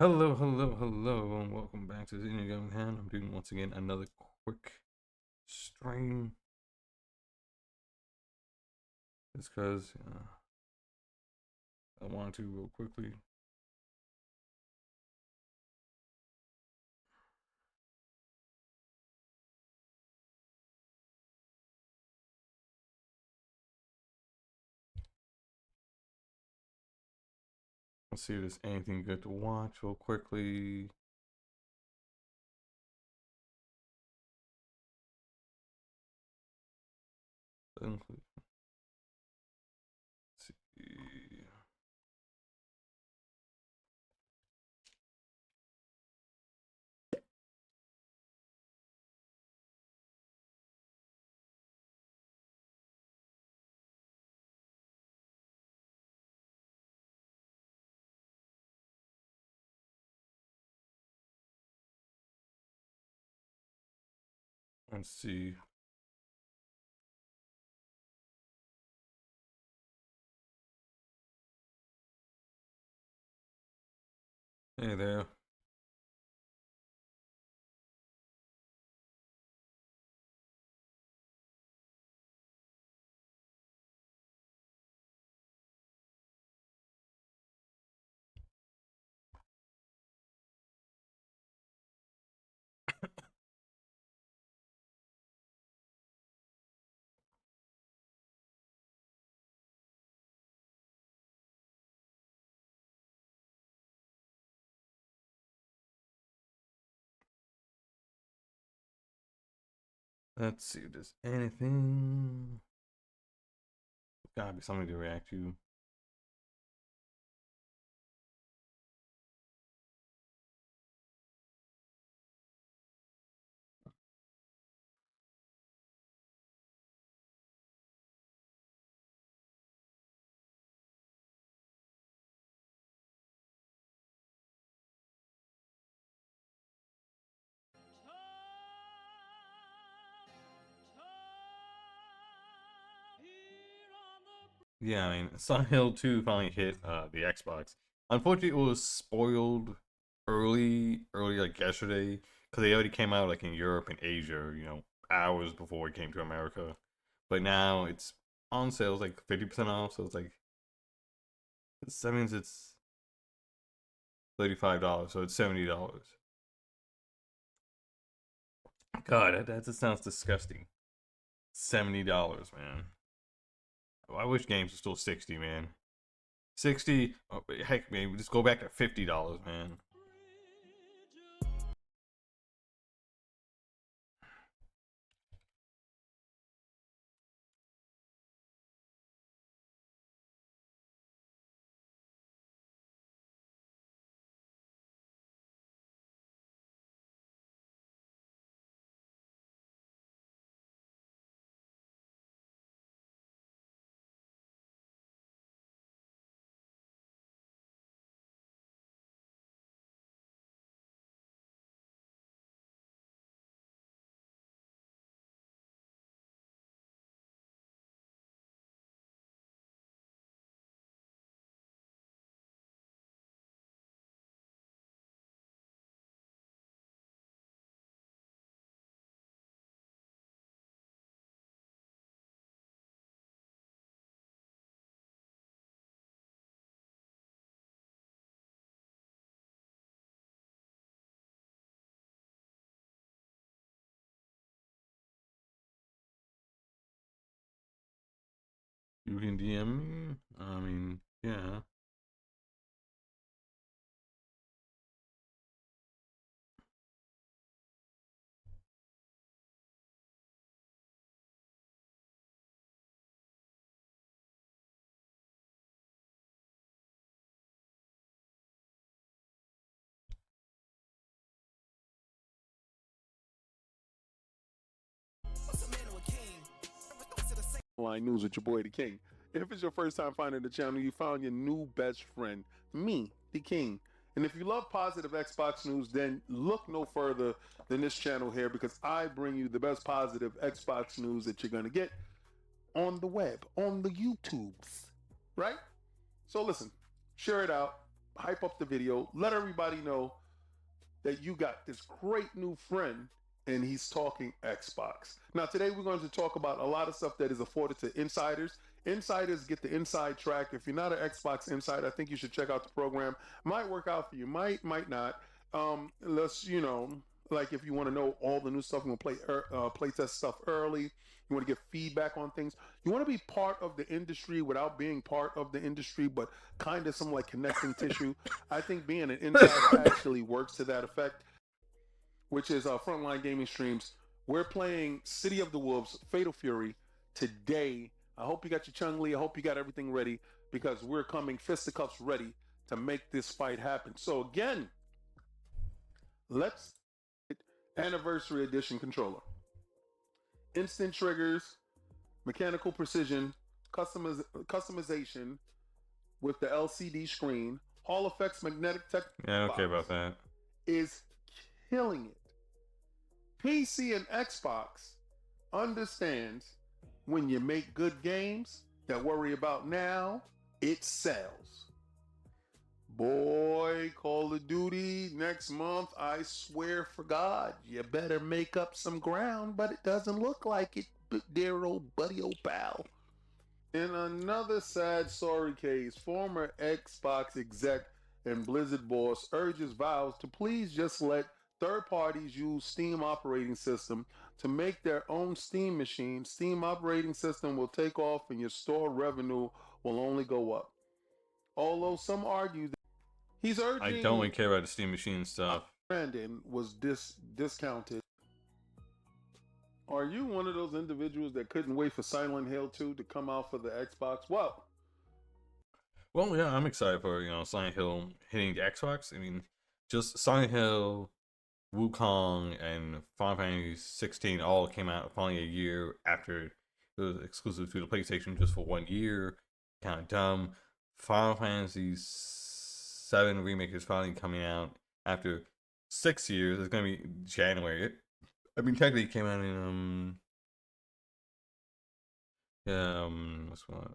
Hello, hello, hello, and welcome back to the InugamiTheHound. I'm doing once again another quick stream. Just because I wanted to real quickly. Let's see if there's anything good to watch real quickly. Let's see. Let's see. Hey there. Let's see if there's anything. Gotta be something to react to. Yeah, I mean, Silent Hill 2 finally hit the Xbox. Unfortunately, it was spoiled early like yesterday, because they already came out like in Europe and Asia, hours before it came to America. But now it's on sale, it's like 50% off, so it's like, that means it's $35, so it's $70. God, that just sounds disgusting. $70, man. I wish games were still 60, man. 60, oh, heck, man, just go back to $50, man. You can DM me. I mean, yeah. Line News with your boy, the King. If it's your first time finding the channel, you found your new best friend, me, the King. And if you love positive Xbox news, then look no further than this channel here, because I bring you the best positive Xbox news that you're going to get on the web, on the YouTubes, right? So listen, share it out, hype up the video, let everybody know that you got this great new friend and he's talking Xbox. Now, today we're going to talk about a lot of stuff that is afforded to insiders. Insiders get the inside track. If you're not an Xbox insider, I think you should check out the program. Might work out for you, might not. Let's, like if you want to know all the new stuff, you want to play test stuff early. You want to get feedback on things. You want to be part of the industry without being part of the industry, but kind of some like connecting tissue. I think being an insider actually works to that effect, which is Frontline Gaming Streams. We're playing City of the Wolves, Fatal Fury today. I hope you got your Chung Li. I hope you got everything ready because we're coming fisticuffs ready to make this fight happen. So again, let's Anniversary Edition controller. Instant triggers, mechanical precision, customization with the LCD screen, Hall Effects magnetic tech. Yeah, okay about that. Is killing it. PC and Xbox understands when you make good games that worry about now, it sells. Boy, Call of Duty next month, I swear for God, you better make up some ground, but it doesn't look like it, dear old buddy, old pal. In another sad sorry case, former Xbox exec and Blizzard boss urges Valve to please just let third parties use Steam operating system to make their own Steam machine. Steam operating system will take off and your store revenue will only go up. Although some argue that he's urging... I don't really care about the Steam machine stuff. Brandon was discounted. Are you one of those individuals that couldn't wait for Silent Hill 2 to come out for the Xbox? Well, yeah, I'm excited for, Silent Hill hitting the Xbox. I mean, just Silent Hill, Wukong, and Final Fantasy 16 all came out finally a year after it was exclusive to the PlayStation just for 1 year. Kind of dumb. Final Fantasy 7 Remake is finally coming out after 6 years. It's going to be January. Technically it came out in, what's one?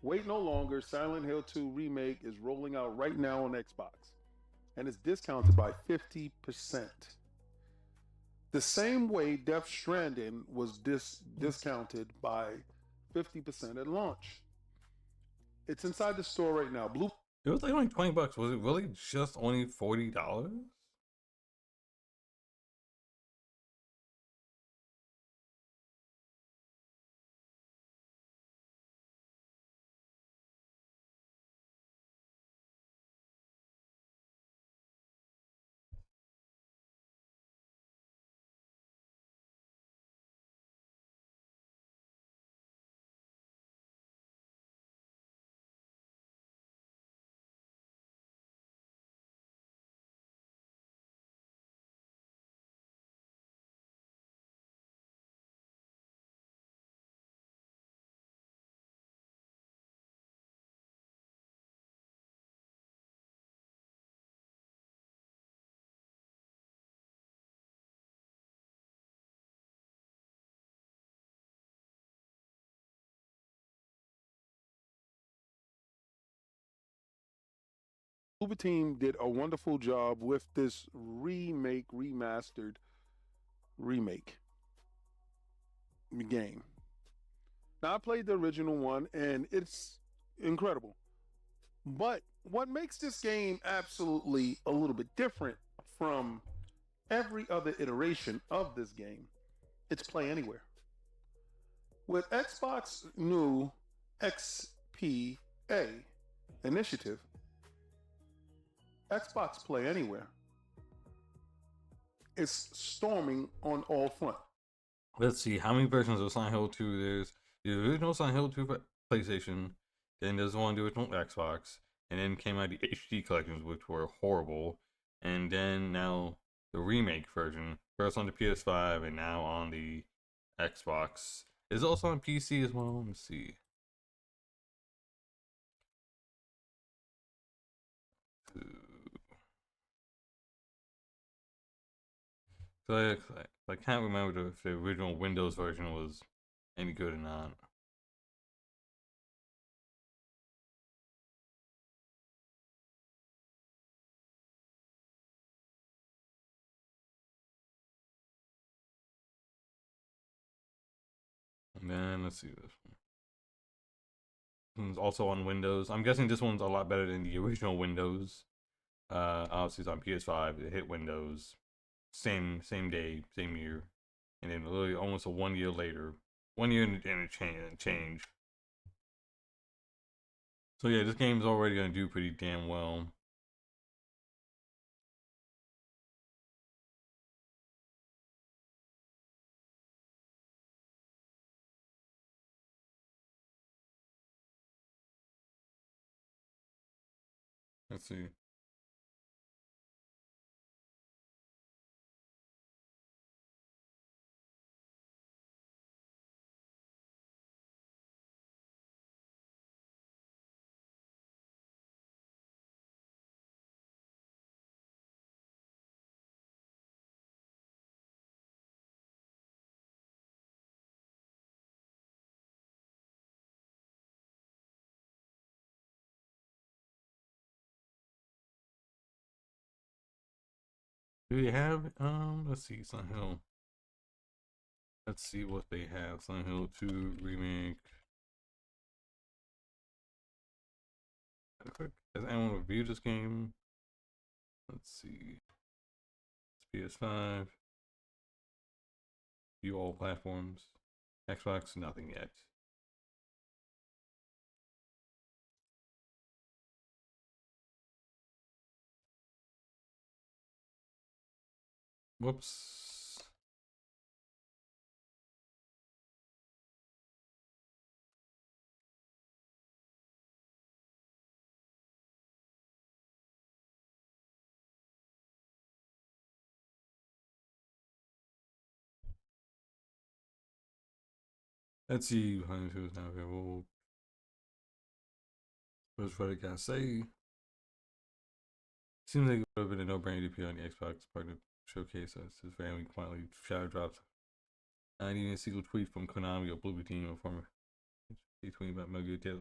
wait no longer. Silent Hill 2 Remake is rolling out right now on Xbox and is discounted by 50%. The same way Death Stranding was discounted by 50% at launch. It's inside the store right now. It was like only $20. Was it really just only $40? Bloober Team did a wonderful job with this remastered remake game. Now, I played the original one, and it's incredible. But what makes this game absolutely a little bit different from every other iteration of this game, it's play anywhere. With Xbox new XPA, Initiative. Xbox Play Anywhere. It's storming on all fronts. Let's see how many versions of Silent Hill 2 there's. The original Silent Hill 2 for PlayStation, then there's one on the original Xbox, and then came out the HD collections, which were horrible, and then now the remake version, first on the PS5 and now on the Xbox. It's also on PC as well. Let me see. So I can't remember if the original Windows version was any good or not. And then let's see this one. This one's also on Windows. I'm guessing this one's a lot better than the original Windows. Obviously it's on PS5. It hit Windows same day, same year, and then literally almost a 1 year later, 1 year and a change. So yeah, this game's already gonna do pretty damn well. Let's see. Do they have let's see, Silent Hill. Let's see what they have. Silent Hill 2 remake. Has anyone reviewed this game? Let's see. It's PS5. View all platforms. Xbox, nothing yet. Whoops. Let's see who's now available. What's what I gotta say? Seems like it would have been a no-brainer to put on the Xbox part of showcase as his family quietly shadow drops. I need a single tweet from Konami or Blue Team or former tweeting about Metal Gear Taylor.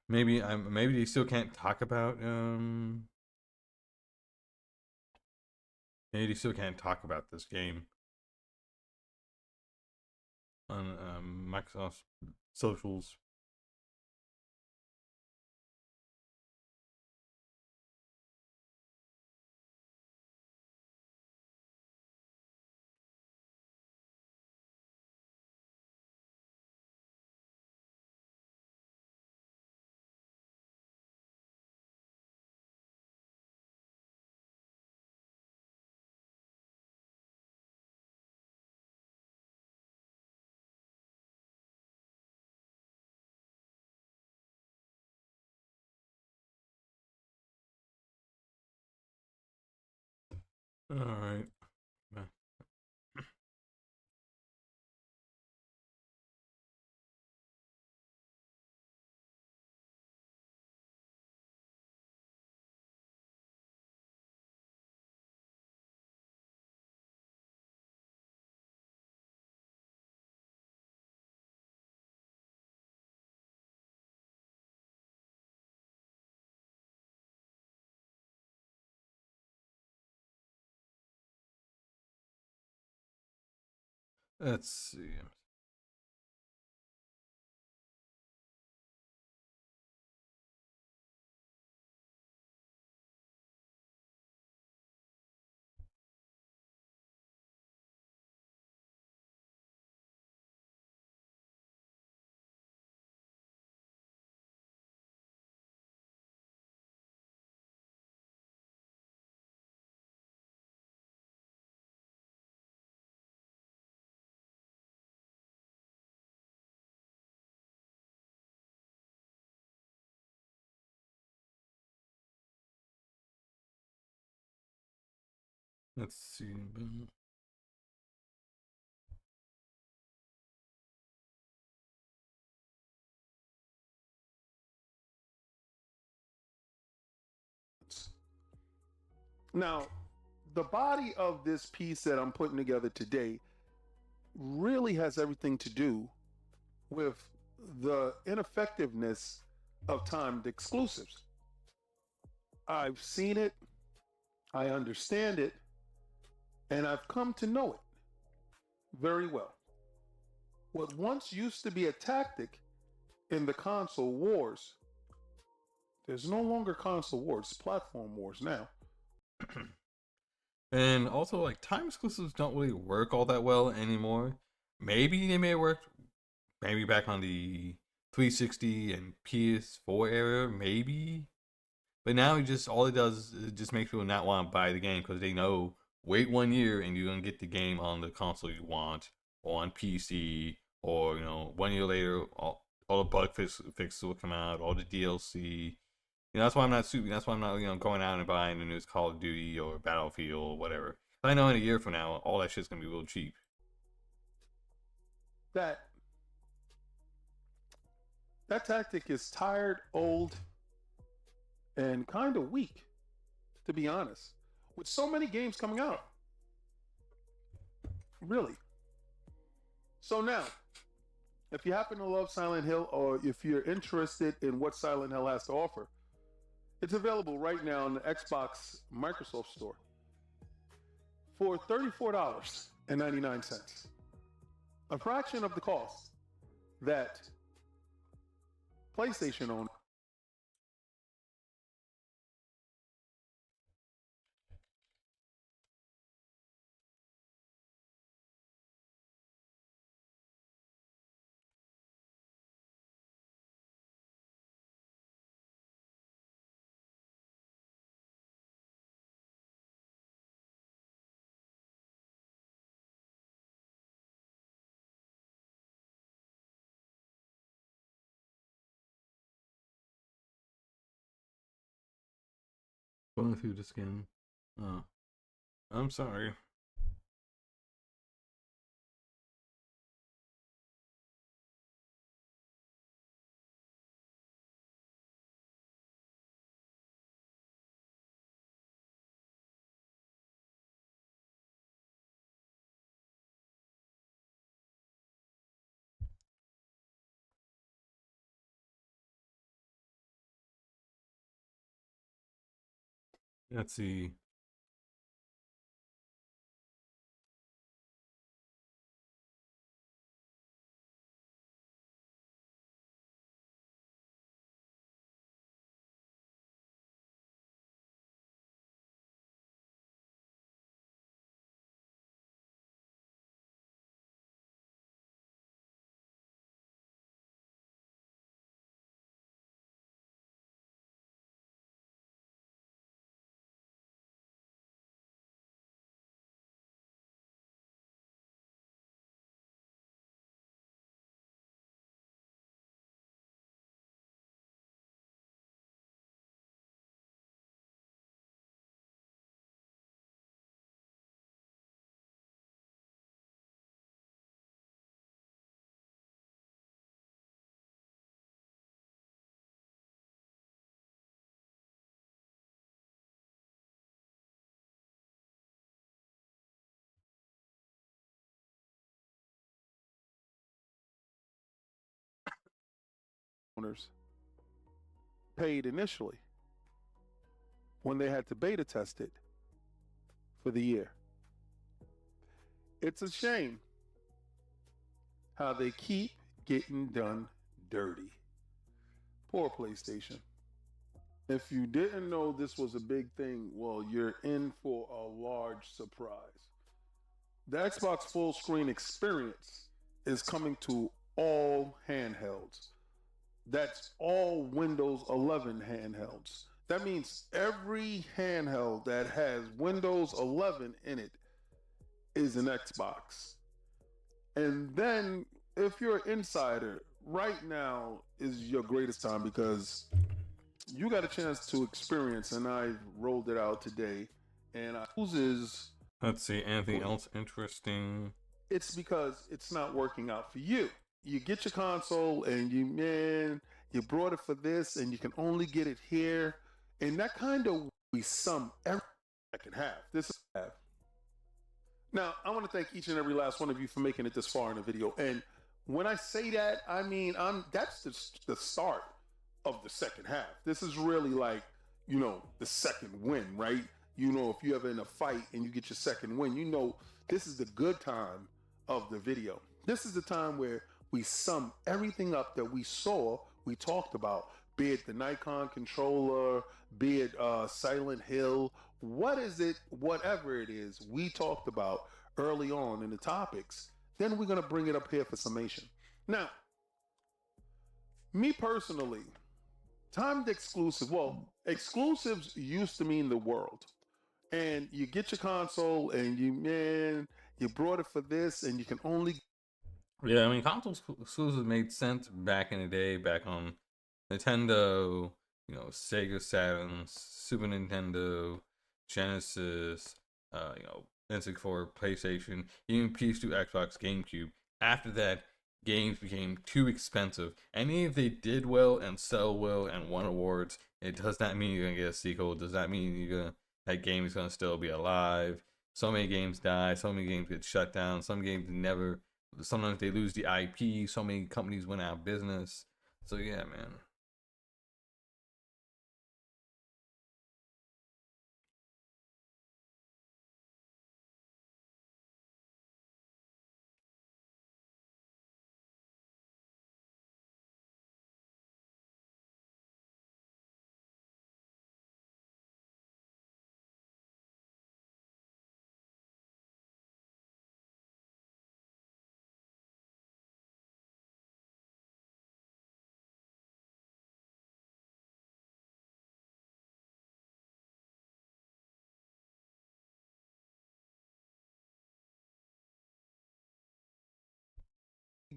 Maybe they still can't talk about maybe they still can't talk about this game on Microsoft's socials. All right. Let's see. Let's see. Now, the body of this piece that I'm putting together today really has everything to do with the ineffectiveness of timed exclusives. I've seen it, I understand it, and I've come to know it very well. What once used to be a tactic in the console wars, there's no longer console wars, it's platform wars now. And also, like, time exclusives don't really work all that well anymore. Maybe they may work maybe back on the 360 and PS4 era, maybe. But now it just all it does is it just makes people not want to buy the game because they know wait 1 year and you're gonna get the game on the console you want or on PC or 1 year later all the fixes will come out, all the DLC. That's why I'm not super. That's why I'm not going out and buying the newest Call of Duty or Battlefield or whatever. I know in a year from now all that shit's gonna be real cheap. That that tactic is tired, old, and kind of weak, to be honest. With so many games coming out, really. So now, if you happen to love Silent Hill, or if you're interested in what Silent Hill has to offer, it's available right now in the Xbox Microsoft Store for $34.99, a fraction of the cost that PlayStation owned. Going through the skin. Oh, I'm sorry. Let's see. Owners paid initially when they had to beta test it for the year. It's a shame how they keep getting done dirty. Poor PlayStation. If you didn't know this was a big thing, well, you're in for a large surprise. The Xbox full screen experience is coming to all handhelds. That's all Windows 11 handhelds. That means every handheld that has Windows 11 in it is an Xbox. And then, if you're an insider, right now is your greatest time because you got a chance to experience, and I rolled it out today, and I uses Let's see, anything else interesting? It's because it's not working out for you. You get your console and you brought it for this and you can only get it here. And that kind of we sum everything I can have. This is have. Now, I want to thank each and every last one of you for making it this far in the video. And when I say that, I mean that's the start of the second half. This is really like, the second win, right? If you're ever in a fight and you get your second win, this is the good time of the video. This is the time where we sum everything up that we talked about, be it the Nikon controller, be it Silent Hill, what is it, whatever it is we talked about early on in the topics, then we're going to bring it up here for summation. Now, me personally, timed exclusive, exclusives used to mean the world. And you get your console and you brought it for this and you can only... Yeah, I mean, console exclusives made sense back in the day, back on Nintendo, Sega Saturn, Super Nintendo, Genesis, N64, PlayStation, even PS2, Xbox, GameCube. After that, games became too expensive, and even if they did well and sell well and won awards, it does not mean you're gonna get a sequel. It does not mean that game is gonna still be alive. So many games die. So many games get shut down. Some games never. Sometimes they lose the IP. So many companies went out of business. So yeah, man.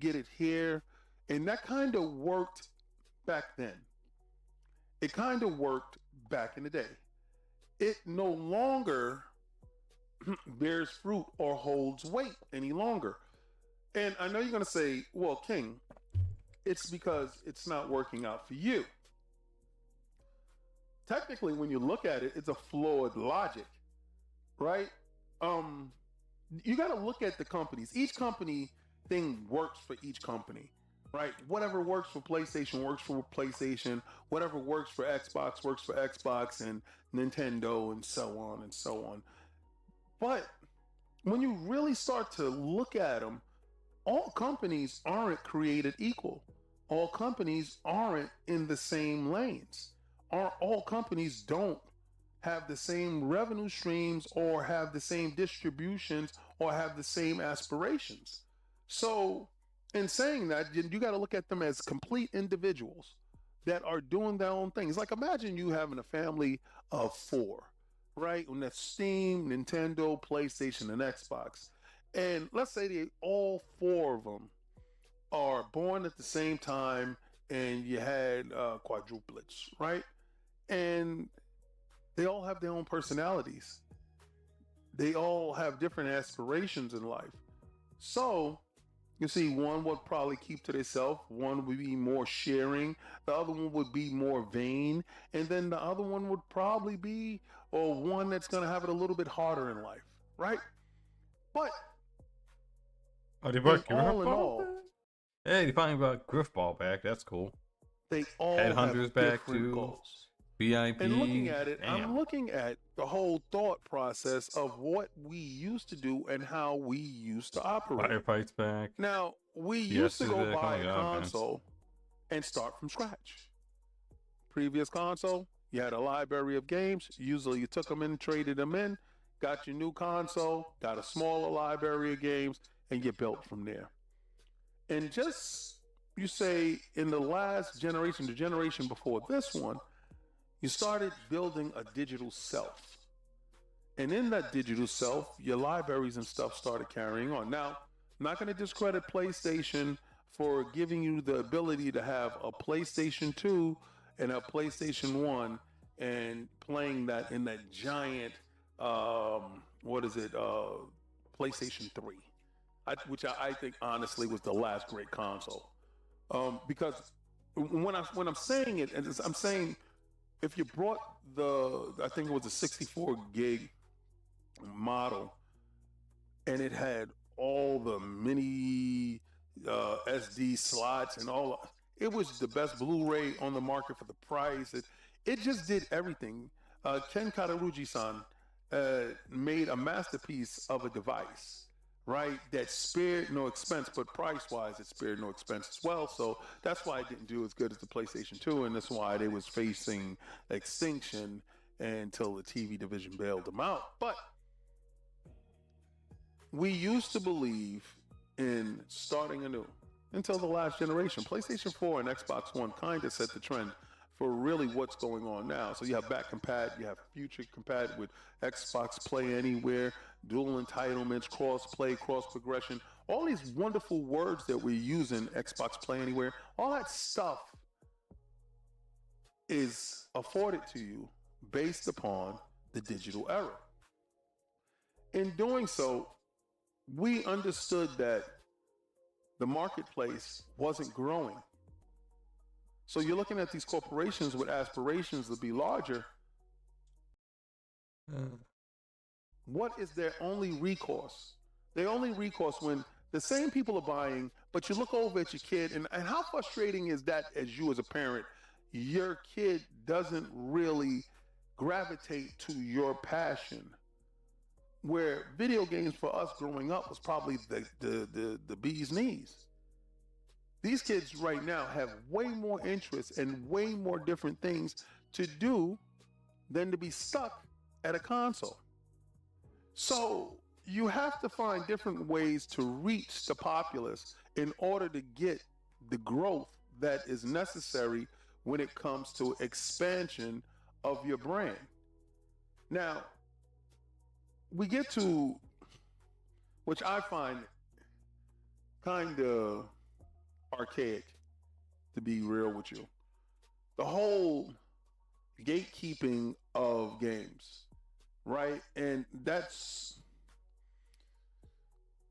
get it here. And that kind of worked back then. It kind of worked back in the day. It no longer bears fruit or holds weight any longer. And I know you're going to say, well, King, it's because it's not working out for you. Technically, when you look at it, it's a flawed logic, right? You got to look at the companies. Each company thing works for each company, right? Whatever works for PlayStation works for PlayStation. Whatever works for Xbox, and Nintendo, and so on and so on. But when you really start to look at them, all companies aren't created equal. All companies aren't in the same lanes. All companies don't have the same revenue streams or have the same distributions or have the same aspirations. So, in saying that, you got to look at them as complete individuals that are doing their own things. Like imagine you having a family of four, right? On that Steam, Nintendo, PlayStation, and Xbox. And let's say all four of them are born at the same time and you had quadruplets, right? And they all have their own personalities. They all have different aspirations in life. So, you see, one would probably keep to themselves, one would be more sharing, the other one would be more vain, and then the other one would probably be or one that's going to have it a little bit harder in life, right? But Oh, they in brought all in Griffball all, back? Hey, they finally brought Griffball back. That's cool. they all have Headhunters back different too. goals. And looking VIP. at it, Damn. I'm looking at the whole thought process of what we used to do and how we used to operate. Firefights back. Now, we Yes, used to go back. buy Oh my a god, man. console and start from scratch. Previous console, you had a library of games. Usually you took them in, traded them in, got your new console, got a smaller library of games, and you built from there. And just, you say, in the last generation, the generation before this one, you started building a digital self. And in that digital self, your libraries and stuff started carrying on. Now, I'm not going to discredit PlayStation for giving you the ability to have a PlayStation 2 and a PlayStation 1 and playing that in that giant what is it? PlayStation 3, which I think honestly was the last great console. Because when I'm saying it, and I'm saying if you brought I think it was a 64 gig model, and it had all the mini SD slots and all. It was the best Blu-ray on the market for the price. It just did everything. Ken Katarugi-san made a masterpiece of a device, right? That spared no expense, but price-wise, it spared no expense as well. So that's why it didn't do as good as the PlayStation 2, and that's why they was facing extinction until the TV division bailed them out. But we used to believe in starting anew until the last generation. PlayStation 4 and Xbox One kind of set the trend for really what's going on now. So you have back compat, you have future compat with Xbox Play Anywhere, dual entitlements, cross play, cross progression, all these wonderful words that we're using, Xbox Play Anywhere, all that stuff is afforded to you based upon the digital era. In doing so, we understood that the marketplace wasn't growing. So you're looking at these corporations with aspirations to be larger. What is their only recourse? Their only recourse when the same people are buying, but you look over at your kid, and how frustrating is that as you as a parent? Your kid doesn't really gravitate to your passion. Where video games for us growing up was probably the bee's knees. These kids right now have way more interests and way more different things to do than to be stuck at a console. So you have to find different ways to reach the populace in order to get the growth that is necessary when it comes to expansion of your brand. Now, we get to, which I find kind of archaic, to be real with you, the whole gatekeeping of games, right? And that's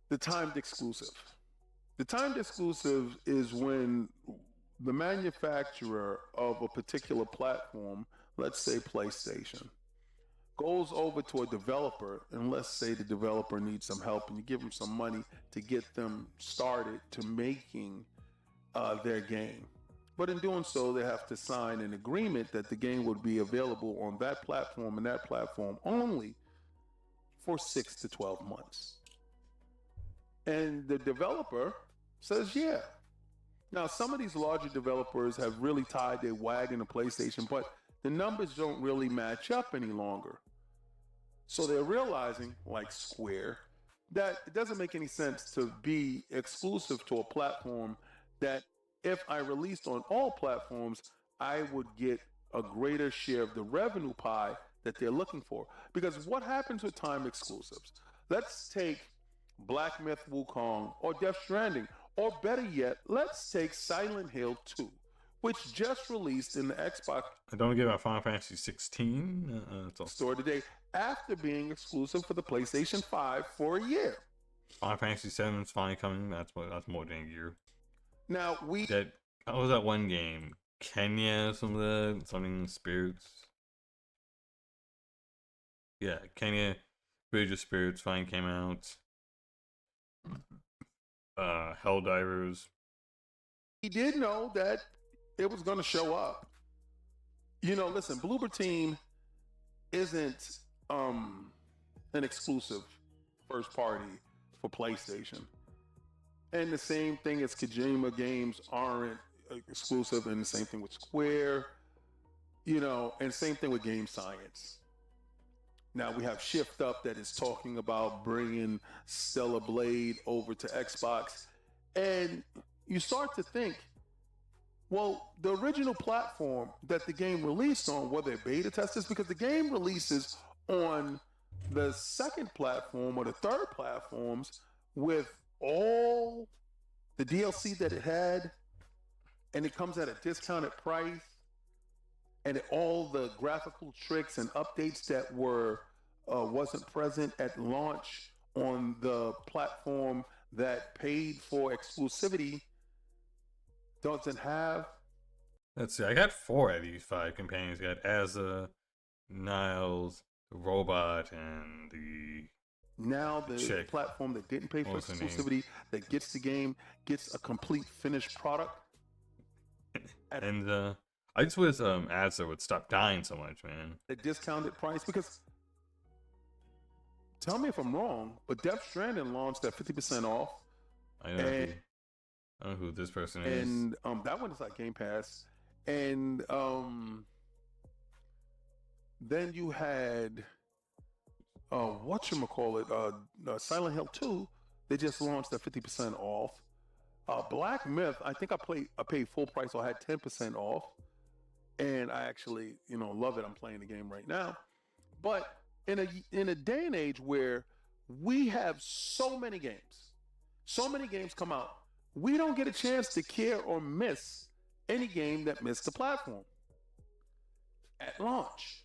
the timed exclusive. The timed exclusive is when the manufacturer of a particular platform, let's say PlayStation, goes over to a developer, and let's say the developer needs some help, and you give them some money to get them started to making their game. But in doing so, they have to sign an agreement that the game would be available on that platform and that platform only for 6 to 12 months. And the developer says, yeah. Now, some of these larger developers have really tied their wagon to PlayStation, but the numbers don't really match up any longer. So they're realizing, like Square, that it doesn't make any sense to be exclusive to a platform that if I released on all platforms, I would get a greater share of the revenue pie that they're looking for. Because what happens with time exclusives? Let's take Black Myth Wukong or Death Stranding, or better yet, let's take Silent Hill 2, which just released in the Xbox. I don't give a Final Fantasy 16 store today after being exclusive for the PlayStation 5 for a year. Final Fantasy 7 is finally coming. That's more than a year. Now what was that one game? Kenya, something spirits. Yeah, Kenya, Bridge of Spirits finally came out. Helldivers. He did know that it was going to show up. You know, listen, Bloober Team isn't an exclusive first party for PlayStation. And the same thing as Kojima games aren't exclusive, and the same thing with Square, you know, and same thing with Game Science. Now we have Shift Up that is talking about bringing Stellar Blade over to Xbox. And you start to think, well, the original platform that the game released on, were they beta testers? Because the game releases on the second platform or the third platforms with all the DLC that it had, and it comes at a discounted price, and all the graphical tricks and updates that were wasn't present at launch on the platform that paid for exclusivity doesn't have. Let's see. I got 4 of these 5 companions. I got Asa, Niles, the robot, and Now the the chick. platform that didn't pay What for was her name? exclusivity, that gets the game, gets a complete finished product. And I just wish Asa would stop dying so much, man. A discounted price, because tell me if I'm wrong, but Death Stranding launched at 50% off. I don't know, I don't know who this person is. And that one is like Game Pass. And then you had whatchamacallit, Silent Hill 2, they just launched at 50% off. Black Myth, I think I paid full price, so I had 10% off. And I actually, love it. I'm playing the game right now. But in a day and age where we have so many games come out, we don't get a chance to care or miss any game that missed the platform at launch.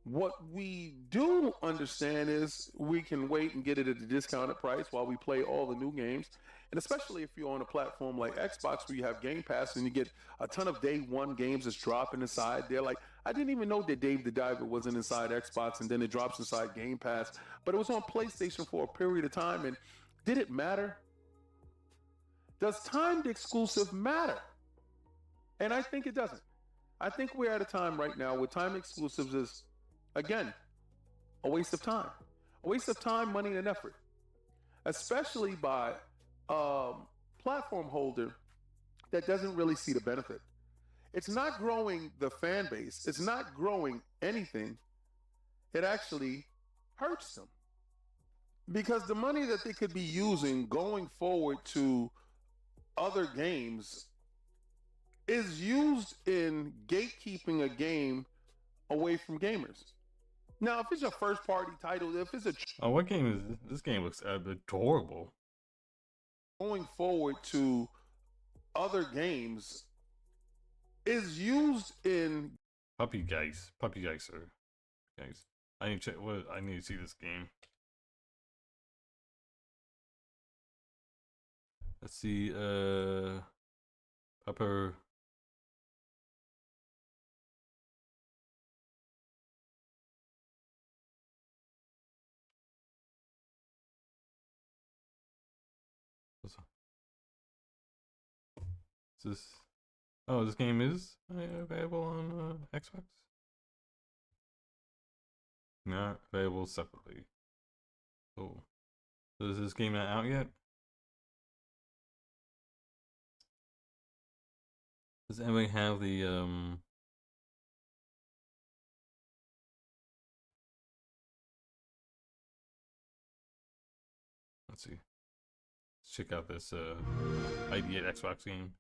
What we do understand is we can wait and get it at a discounted price while we play all the new games. And especially if you're on a platform like Xbox where you have Game Pass and you get a ton of day one games that's dropping inside there. Like, I didn't even know that Dave the Diver wasn't inside Xbox, and then it drops inside Game Pass. But it was on PlayStation for a period of time. And did it matter? Does timed exclusive matter? And I think it doesn't. I think we're at a time right now where time exclusives is, again, a waste of time. A waste of time, money, and effort. Especially by a platform holder that doesn't really see the benefit. It's not growing the fan base. It's not growing anything. It actually hurts them. Because the money that they could be using going forward to other games is used in gatekeeping a game away from gamers. Now, if it's a first party title, if it's a Oh, what game is this? This game looks adorable. Going forward to other games is used in Puppy guys, sir. Guys, I need to check. What I need to see this game. Let's see. Pupper. Is this? Oh, this game is available on Xbox. Not available separately. Oh, so is this game not out yet? Does anybody have the Let's see. Let's check out this ID at Xbox game.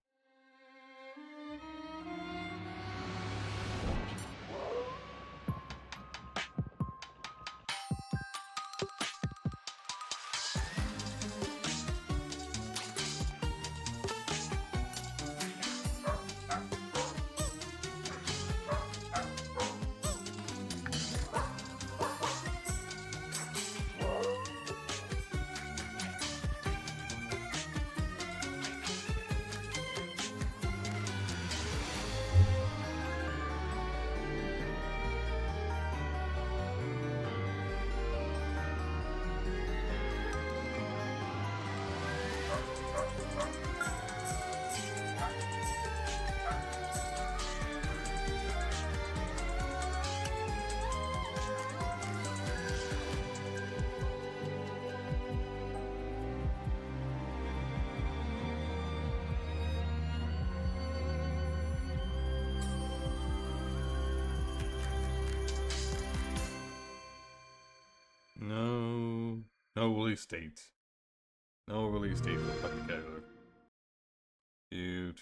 No, no release date. No release date for Puppy Kyler. Cute.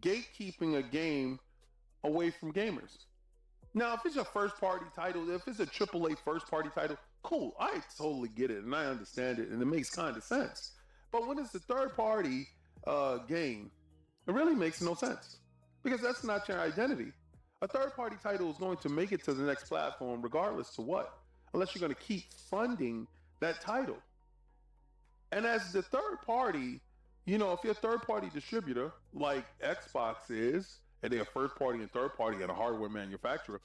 gatekeeping a game away from gamers. Now, if it's a first party title, if it's a AAA first party title, cool. I totally get it and I understand it and it makes kind of sense. But when it's a third party game, it really makes no sense because that's not your identity. A third party title is going to make it to the next platform regardless to what, unless you're going to keep funding that title. And as the third party, you know, if you're a third party distributor like Xbox is, and they're a first party and third party and a hardware manufacturer,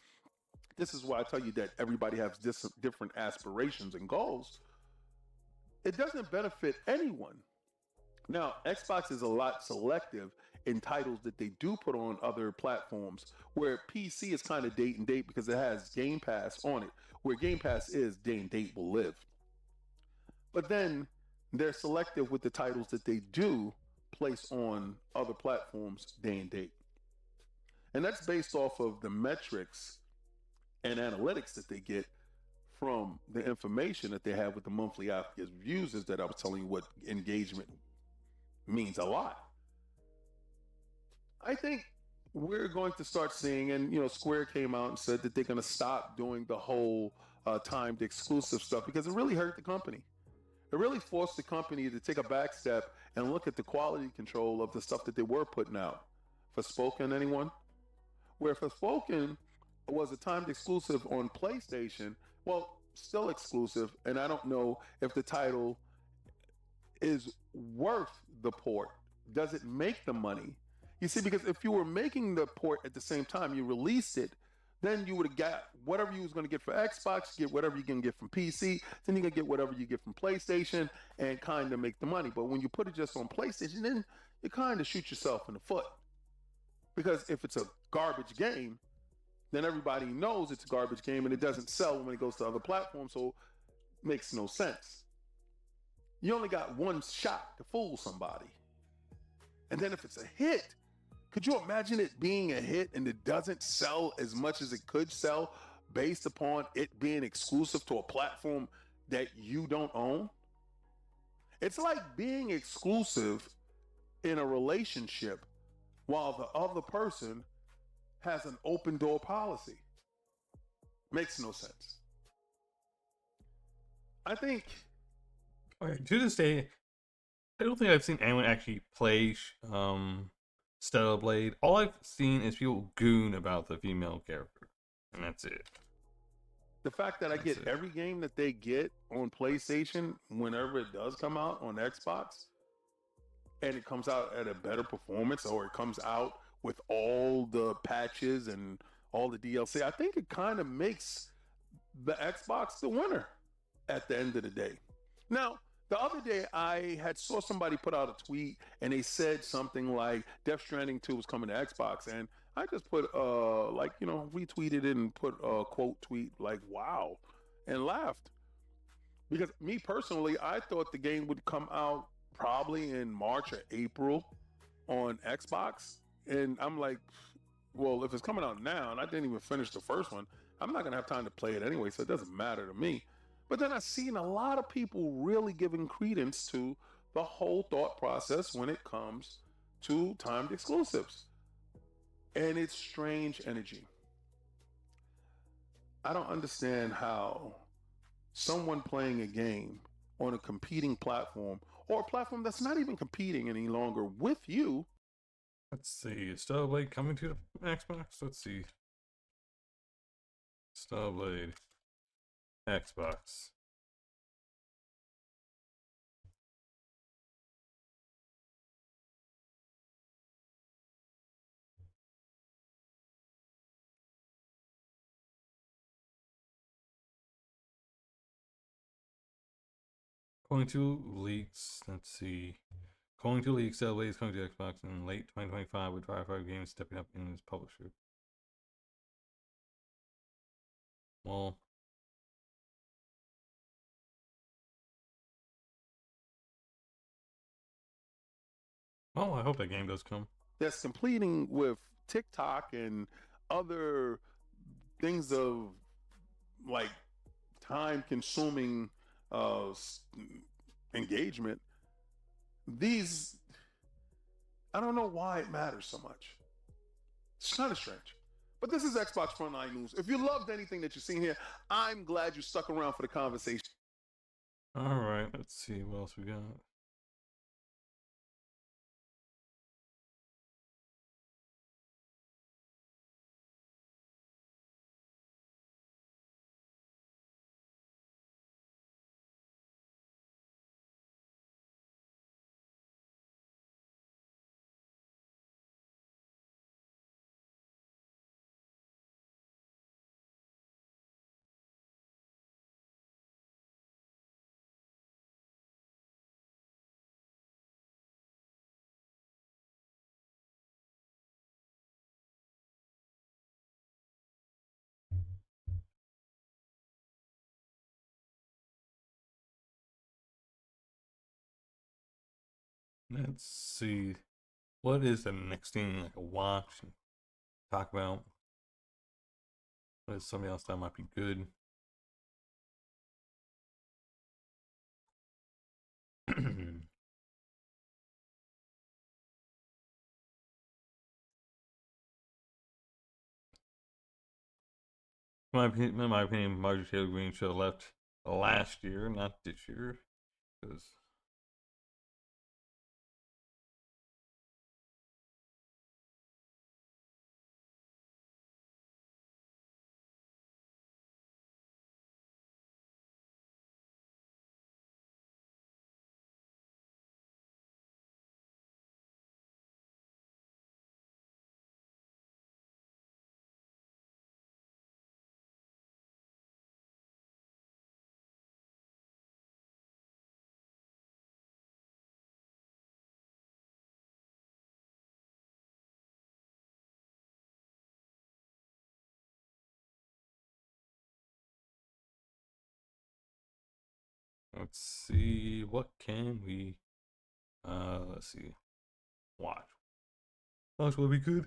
this is why I tell you that everybody has different aspirations and goals. It doesn't benefit anyone. Now, Xbox is a lot selective in titles that they do put on other platforms, where PC is kind of date and date because it has Game Pass on it, where Game Pass is day and date will live. But then they're selective with the titles that they do place on other platforms day and date. And that's based off of the metrics and analytics that they get from the information that they have with the monthly active users that I was telling you what engagement means a lot. I think we're going to start seeing, and you know, Square came out and said that they're going to stop doing the whole timed exclusive stuff because it really hurt the company. It really forced the company to take a back step and look at the quality control of the stuff that they were putting out. Forspoken, anyone? Where Forspoken was a timed exclusive on PlayStation, well, still exclusive, and I don't know if the title is worth the port. Does it make the money? You see, because if you were making the port at the same time you released it, then you would have got whatever you was going to get for Xbox, get whatever you can get from PC, then you can get whatever you get from PlayStation and kind of make the money. But when you put it just on PlayStation, then you kind of shoot yourself in the foot. Because if it's a garbage game, then everybody knows it's a garbage game and it doesn't sell when it goes to other platforms, so it makes no sense. You only got one shot to fool somebody. And then if it's a hit, could you imagine it being a hit and it doesn't sell as much as it could sell based upon it being exclusive to a platform that you don't own? It's like being exclusive in a relationship while the other person has an open door policy. Makes no sense. I think. Okay, to this day, I don't think I've seen anyone actually play Stellar Blade. All I've seen is people goon about the female character, and that's it. The fact that I get every game that they get on PlayStation whenever it does come out on Xbox, and it comes out at a better performance, or it comes out with all the patches and all the DLC, I think it kind of makes the Xbox the winner at the end of the day. Now, the other day I had saw somebody put out a tweet and they said something like Death Stranding 2 was coming to Xbox, and I just put retweeted it and put a quote tweet like wow and laughed. Because me personally, I thought the game would come out probably in March or April on Xbox. And I'm like, well, if it's coming out now and I didn't even finish the first one, I'm not going to have time to play it anyway, so it doesn't matter to me. But then I've seen a lot of people really giving credence to the whole thought process when it comes to timed exclusives. And it's strange energy. I don't understand how someone playing a game on a competing platform, or a platform that's not even competing any longer with you. Let's see, is Stellar Blade coming to the Xbox? Let's see. Stellar Blade Xbox. According to leaks, let's see. According to leaks, Stellar Blade is coming to Xbox in late 2025 with Firefly Games stepping up in its publisher. Well, I hope that game does come. That's completing with TikTok and other things of like time consuming engagement. These I don't know why it matters so much. It's kind of strange. But this is Xbox Frontline News. If you loved anything that you've seen here, I'm glad you stuck around for the conversation. All right, let's see what else we got. Let's see. What is the next thing I can watch and talk about? What is something else that might be good? In my opinion, Marjorie Taylor Greene should have left last year, not this year, because let's see, what can we let's see, watch. Watch will be good.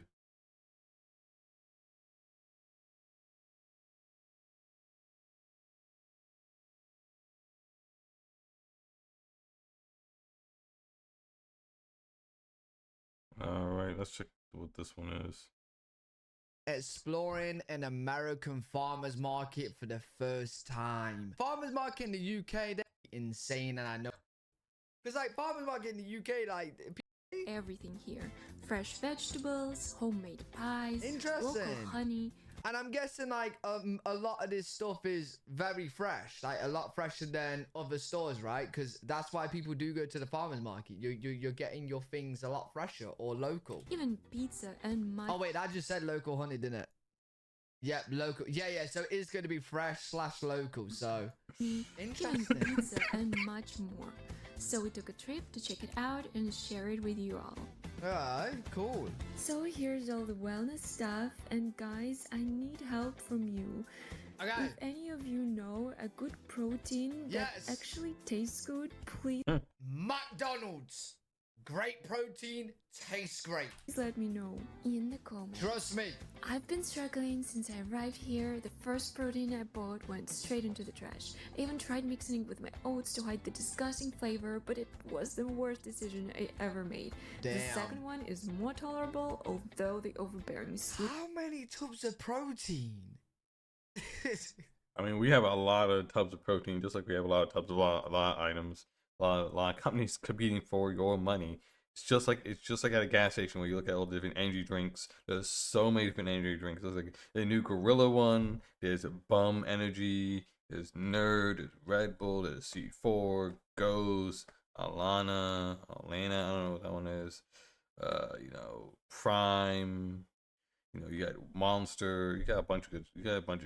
Alright, let's check what this one is. Exploring an American farmers market for the first time. Farmers market in the UK, they're insane, and I know. Because, like, farmers market in the UK, like, everything here. Fresh vegetables, homemade pies, Interesting. local honey. and I'm guessing, like, a lot of this stuff is very fresh, like, a lot fresher than other stores, right? Because that's why people do go to the farmers market. You're getting your things a lot fresher or local. Even pizza and much. Oh, wait, I just said local honey, didn't it? Yep, local. Yeah, so it is going to be fresh / local, so. Even Interesting. pizza and much more. So we took a trip to check it out and share it with you all. Alright, cool. So here's all the wellness stuff, and guys, I need help from you. Okay. If any of you know a good protein Yes. that actually tastes good, please McDonald's. Great protein, tastes great. let me know in the comments. Trust me. I've been struggling since I arrived here. The first protein I bought went straight into the trash. I even tried mixing it with my oats to hide the disgusting flavor, but it was the worst decision I ever made. Damn. The second one is more tolerable, although the overbearing sweet. How many tubs of protein? I mean, we have a lot of tubs of protein, just like we have a lot of tubs of a lot of items. A lot of companies competing for your money. It's just like at a gas station where you look at all the different energy drinks. There's so many different energy drinks. There's like the new Gorilla one. There's a Bum Energy. There's Nerd. There's Red Bull. There's C4. Goes. Alana. I don't know what that one is. Prime. You got Monster. You got a bunch of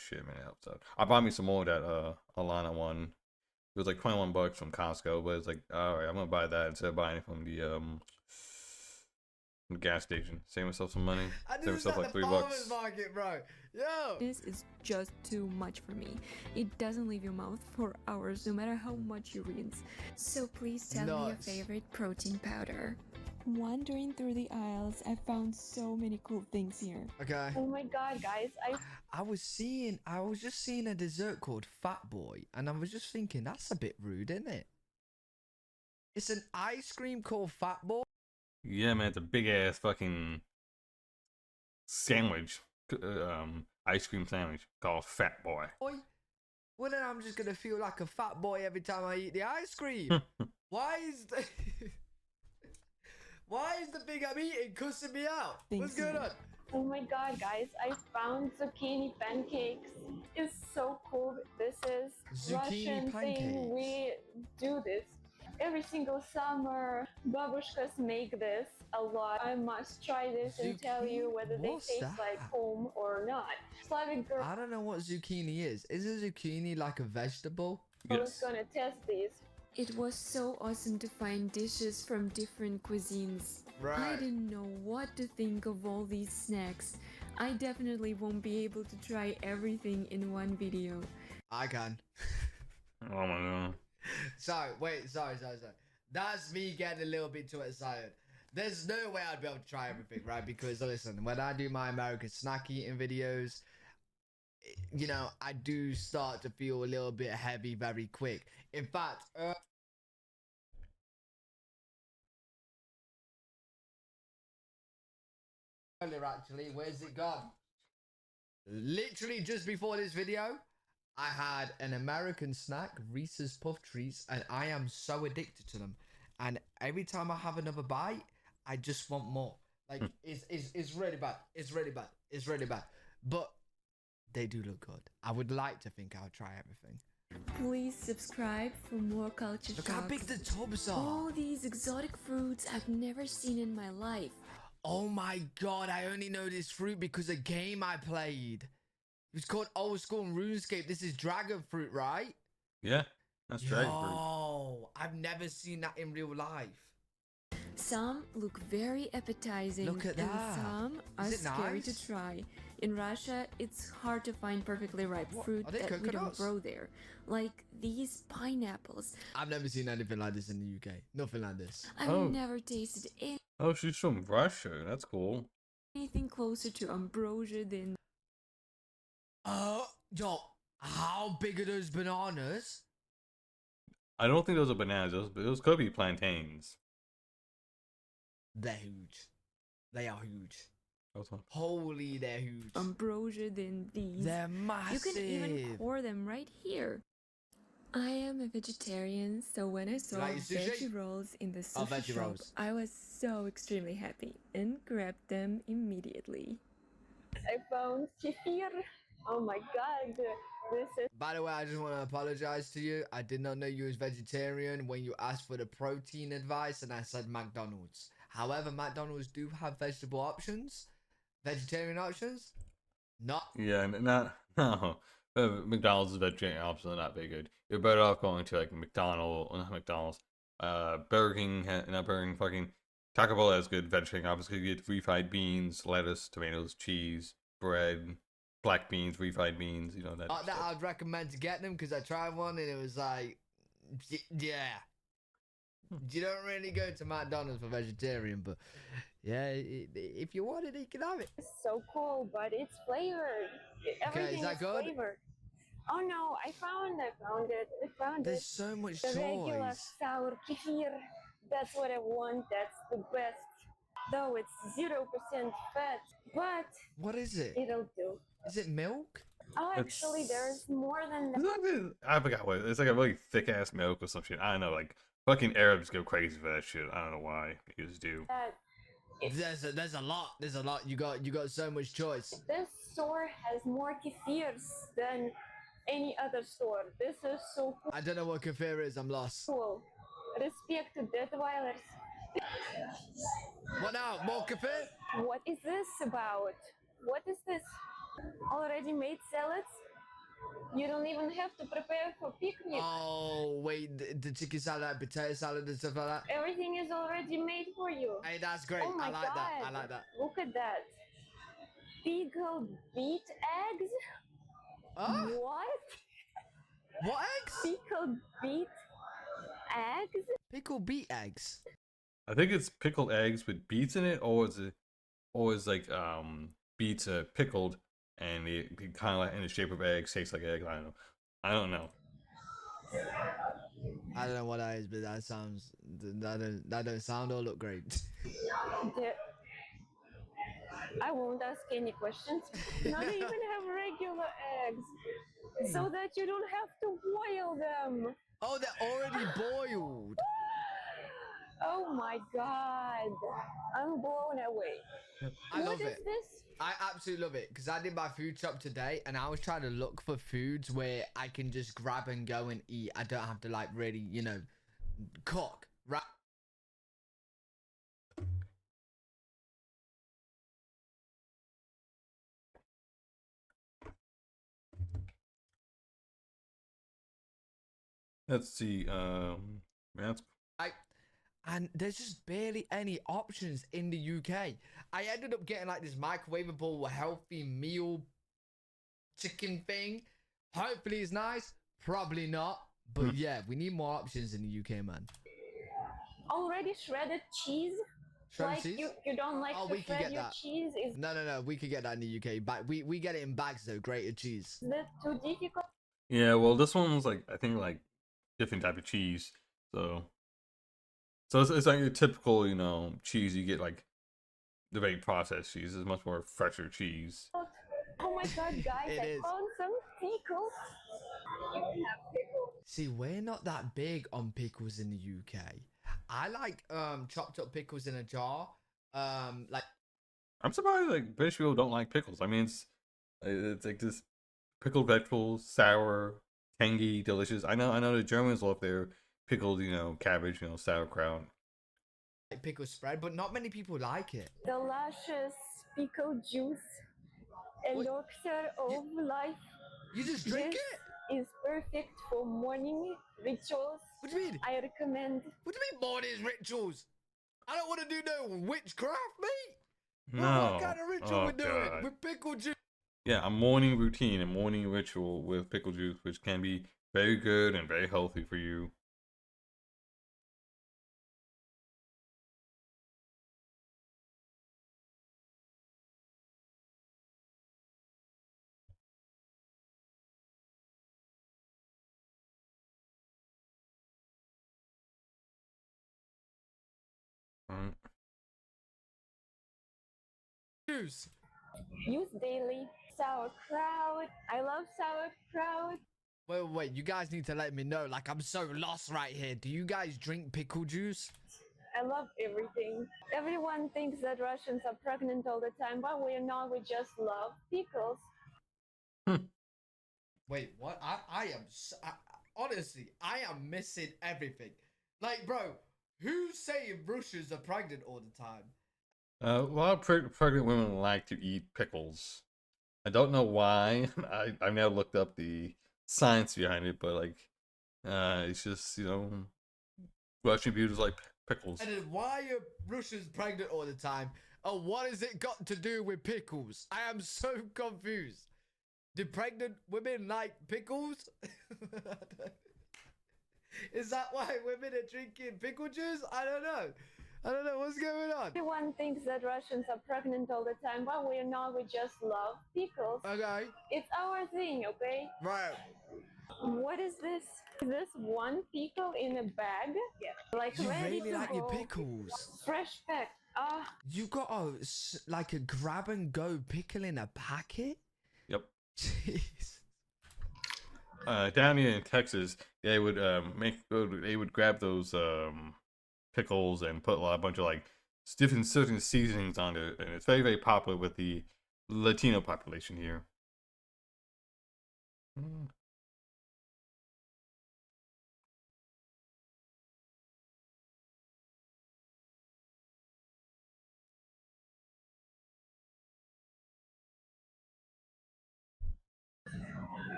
shit, man. So I bought me some more of that Alana one. It was like $21 from Costco, but it's like, all right, I'm gonna buy that instead of buying it from the gas station. Save myself some money. Save myself like $3. Market, bro. Yo. This is just too much for me. It doesn't leave your mouth for hours, no matter how much you rinse. So please tell me your Nuts. favorite protein powder. Wandering through the aisles, I found so many cool things here. Okay. Oh my god, guys, I was just seeing a dessert called Fat Boy, and I was just thinking, that's a bit rude, isn't it? It's an ice cream called Fat Boy. Yeah, man, it's a big ass fucking sandwich, ice cream sandwich called Fat Boy. Boy, well then I'm just gonna feel like a fat boy every time I eat the ice cream. Why is the why is the thing I'm eating cussing me out? What's going on? Oh my god, guys, I found zucchini pancakes. It's so cool. This is Zucchini Russian thing. We do this every single summer. Babushkas make this a lot. I must try this and tell you Zucchini? whether What's they taste that? like home or not. Slavic girl I don't know what zucchini is. Is a zucchini like a vegetable? is Yes. gonna test these. It was so awesome to find dishes from different cuisines. I didn't know what to think of all these snacks. I definitely won't be able to try everything in one video. I can. Oh my god. Sorry. That's me getting a little bit too excited. There's no way I'd be able to try everything, right? Because listen, when I do my American snack eating videos, you know, I do start to feel a little bit heavy very quick. In fact, earlier actually, where's it gone? Literally just before this video, I had an American snack, Reese's Puff Treats, and I am so addicted to them. And every time I have another bite, I just want more. Like it's really bad. It's really bad. It's really bad. But they do look good. I would like to think I'll try everything. Please subscribe for more culture Look how big shocks. the tubs are. All these exotic fruits I've never seen in my life. Oh my god, I only know this fruit because a game I played. It was called Old School RuneScape. This is dragon fruit, right? Yeah, that's dragon fruit. Oh, I've never seen that in real life. Some look very appetizing, Look at and that. some are Is it scary nice? to try. In Russia, it's hard to find perfectly ripe What? fruit Are they that we don't coconuts? grow there, like these pineapples. I've never seen anything like this in the UK. Nothing like this. I've Oh. never tasted Oh, she's from Russia. That's cool. anything closer to ambrosia than Yo, how big are those bananas? I don't think those are bananas. Those could be plantains. They're huge. They are huge. Those are- Holy, they're huge. ambrosia than these. They're You massive. can even pour them right here. I am a vegetarian, so when I saw like sushi? veggie rolls in the Oh, sushi veggie shop, rolls. I was so extremely happy and grabbed them immediately. I found kefir. Oh my god, this is By the way, I just want to apologize to you. I did not know you was vegetarian when you asked for the protein advice, and I said McDonald's. However, McDonald's do have vegetable options, vegetarian options. Not. Yeah, not no. McDonald's vegetarian options are not very good. You're better off going to like not McDonald's. Burger King, not Burger King, fucking Taco Bell has good vegetarian options. You get refried beans, lettuce, tomatoes, cheese, bread, black beans, refried beans. You know that. Not that stuff. I'd recommend to get them because I tried one and it was like, yeah. You don't really go to McDonald's for vegetarian, but yeah, if you want it, you can have it. so cool, but it's flavored. Everything that is good? flavored. Oh no, I found it. There's so much The regular choice. sour kefir. That's what I want. That's the best. Though it's 0% fat, but What is it? it'll do. Is it milk? Oh, actually, there's more than Is that. that it? I forgot what it's like a really thick ass milk or some shit. I don't know. Like fucking Arabs go crazy for that shit. I don't know why. They just do. There's a lot. There's a lot. You got so much choice. This store has more kefirs than any other store. This is so I don't know what kefir is. I'm lost. cool. Respect to Deadweilers. What now? More kefir? What is this about? What is this? Already made salads? You don't even have to prepare for picnic. Oh wait, the chicken salad, potato salad, and stuff like that. Everything is already made for you. Hey, that's great. Oh my I like that. I God. like that. Look at that. Pickled beet eggs? Oh, What? what eggs? Pickled beet eggs? Pickled beet eggs. I think it's pickled eggs with beets in it, or is like beets pickled and it kind of like in the shape of eggs, tastes like eggs. I don't know. I don't know what that is, but that sounds that don't sound or look great. The- I won't ask any questions. Now they even have regular eggs, so that you don't have to boil them. Oh, they're already boiled. Oh my god, I'm blown away. I What love is it. this? I absolutely love it because I did my food shop today and I was trying to look for foods where I can just grab and go and eat. I don't have to like really, cook. Right? Let's see. That's And there's just barely any options in the UK. I ended up getting like this microwavable healthy meal chicken thing. Hopefully it's nice. Probably not. But yeah, we need more options in the UK, man. Already shredded cheese? Shredded Like cheese? you don't like Oh, to we can shred get your that. cheese? Is No. We could get that in the UK. But we get it in bags though. Grated cheese. that too difficult? yeah. Well, this one's like I think like different type of cheese. So it's like your typical cheese you get like the very processed cheese. Is much more fresher cheese. Oh my god, guys! It I is. found some pickles. See, we're not that big on pickles in the UK. I like chopped up pickles in a jar. Like I'm surprised like British people don't like pickles. I mean, it's like this pickled vegetables, sour, tangy, delicious. I know the Germans love their pickled, cabbage, sauerkraut. pickle spread, but not many people like it. The luscious pickle juice, elixir of life. You just drink This it? is perfect for morning rituals. What do you mean? I recommend. What do you mean morning rituals? I don't want to do no witchcraft, mate. No. What kind of ritual Oh, we doing God. with pickle juice? Yeah, a morning routine, a morning ritual with pickle juice, which can be very good and very healthy for you. Mm. Juice. Use daily. Sauerkraut. I love sauerkraut. Wait. You guys need to let me know. Like, I'm so lost right here. Do you guys drink pickle juice? I love everything. Everyone thinks that Russians are pregnant all the time, but we're not. We just love pickles. Wait, what? Honestly, I am missing everything. Like, bro, who's saying Russians are pregnant all the time? A lot of pregnant women like to eat pickles. I don't know why. I've never looked up the science behind it, but like, it's just Russian beauties like pickles. And then why are Russians pregnant all the time? And what has it got to do with pickles? I am so confused. Do pregnant women like pickles? Is that why women are drinking pickle juice? I don't know. What's going on. Everyone thinks that Russians are pregnant all the time, but we're not. We just love pickles. Okay. It's our thing, okay? Right. What is this? Is this one pickle in a bag? Yeah. Like You ready really to like go. your pickles. Fresh packed. You got like a grab and go pickle in a packet? Yep. Jeez. Down here in Texas, they would grab those pickles and put a bunch of like different certain seasonings on it, and it's very very popular with the Latino population here.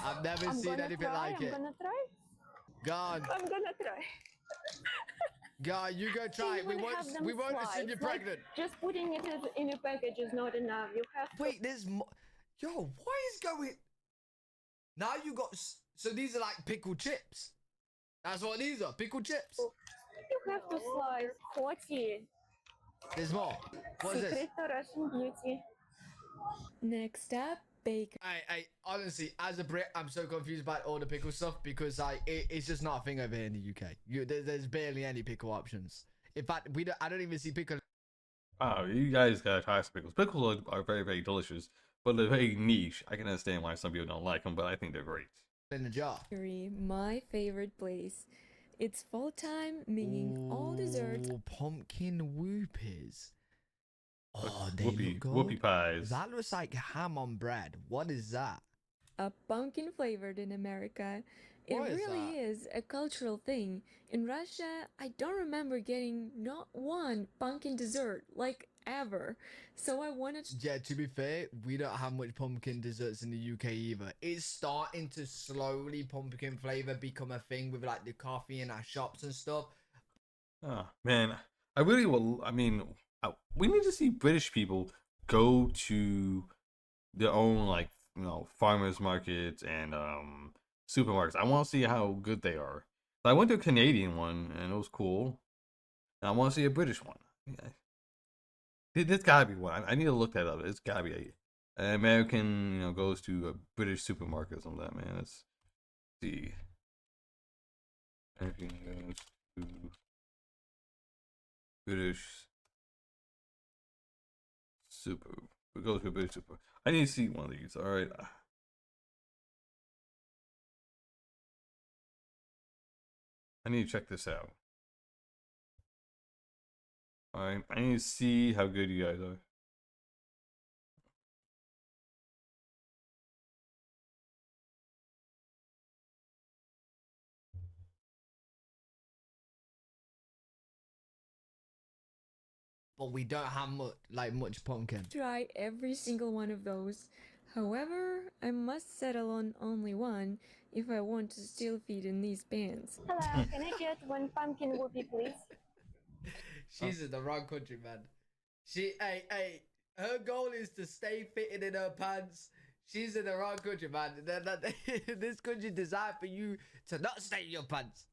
I've never seen anything like it. I'm gonna try. God, I'm gonna try. God, you go try it. We won't assume you're pregnant. Just putting it in a package is not enough. You have to. Wait, there's more. Yo, what is going? Now you got. So these are like pickle chips. That's what these are. Pickle chips. You have to slice. Hoti. There's more. What is this? Secret to Russian beauty. Next up, bacon. I honestly, as a Brit, I'm so confused about all the pickle stuff because it's just not a thing over here in the UK. There's barely any pickle options. In fact, I don't even see pickle Oh, you guys gotta try some pickles. Pickles are very, very delicious, but they're very niche. I can understand why some people don't like them, but I think they're great. in a jar. Furry, my favorite place. It's fall time, meaning all desserts. Ooh, pumpkin whoopies. Oh, they Whoopie, look good. whoopie pies. That looks like ham on bread. What is that? A pumpkin flavored in America. It What is really that? is a cultural thing. In Russia, I don't remember getting not one pumpkin dessert, like ever. So I wanted to Yeah, to be fair, we don't have much pumpkin desserts in the UK either. It's starting to slowly pumpkin flavor become a thing with like the coffee in our shops and stuff. Oh man, I really will. I mean, we need to see British people go to their own farmers markets and supermarkets. I want to see how good they are. I went to a Canadian one and it was cool. And I want to see a British one. Yeah. There's gotta be one. I need to look that up. It's gotta be an American, goes to a British supermarket or something like that, man. Let's see. American goes to British super. We go to a British super. I need to see one of these. All right. I need to check this out. All right. I need to see how good you guys are. But we don't have much pumpkin. try every single one of those. However, I must settle on only one if I want to still feed in these pants. Hello, can I get one pumpkin whoopie, please? She's in the wrong country, man. Her goal is to stay fitted in her pants. She's in the wrong country, man. This country designed for you to not stay in your pants.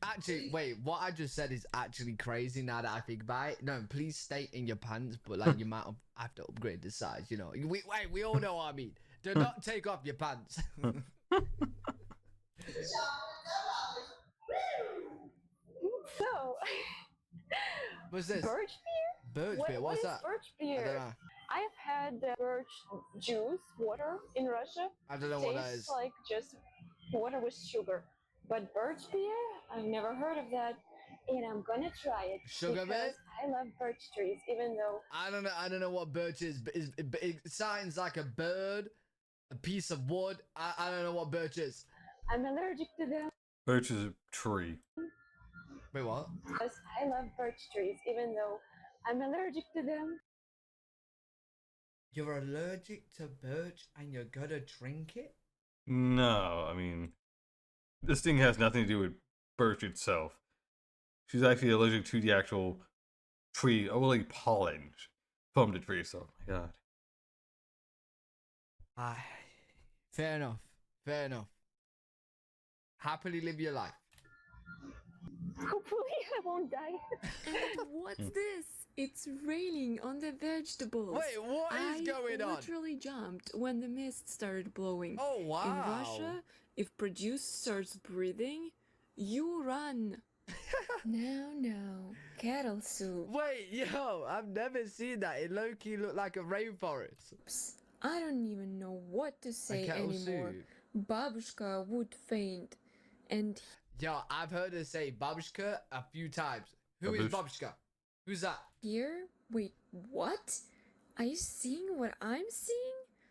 Actually, wait, what I just said is actually crazy now that I think about it. No, please stay in your pants, but like you might have to upgrade the size, We all know what I mean. Do not take off your pants. So, What's this? birch beer? Birch beer, What what's is that? birch I don't beer? know. I've had birch juice, water in Russia. I don't know what that Tastes is. like just water with sugar. But birch beer, I've never heard of that. And I'm gonna try it. Sugar beer? because I love birch trees, even though I don't know what birch is, but it sounds like a bird, a piece of wood. I don't know what birch is. I'm allergic to them. Birch is a tree. Wait, what? Because I love birch trees, even though I'm allergic to them. You're allergic to birch and you're gonna drink it? No, I mean, this thing has nothing to do with birch itself. She's actually allergic to the actual tree, or like pollen from the tree. So, my God. Fair enough. Fair enough. Happily live your life. Hopefully, I won't die. And what's this? It's raining on the vegetables. Wait, what is going I on? literally jumped when the mist started blowing. Oh, wow. In Russia, if produce starts breathing, you run. No, cattle soup. Wait, yo, I've never seen that. It low-key looked like a rainforest. I don't even know what to say cattle anymore. soup. Babushka would faint. And Yo, I've heard her say babushka a few times. Who is babushka? Who's that? here, wait, what? Are you seeing what I'm seeing?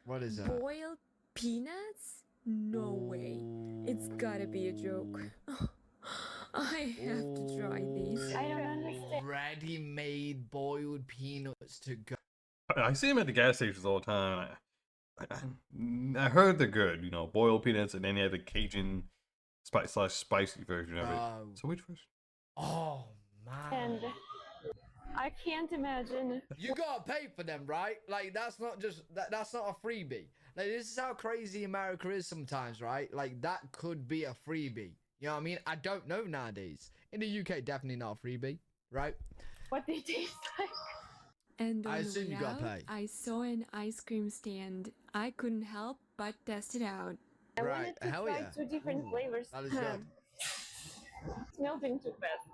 What is that? Boiled peanuts? No way. It's gotta be a joke. I have to try these. I don't understand. Ready-made boiled peanuts to go. I see them at the gas stations all the time. I heard they're good, boiled peanuts, and then they have the Cajun spicy version of it. So which version? Oh, man. And I can't imagine. You gotta pay for them, right? Like, that's not just that's not a freebie. Like, this is how crazy America is sometimes, right? Like, that could be a freebie. You know what I mean? I don't know nowadays. In the UK, definitely not a freebie, right? what they taste like. And I on the assume way you gotta out, pay. I saw an ice cream stand. I couldn't help but test it out. I Right, wanted to hell try yeah. 2 different Ooh, flavors. that is good. It's melting too fast.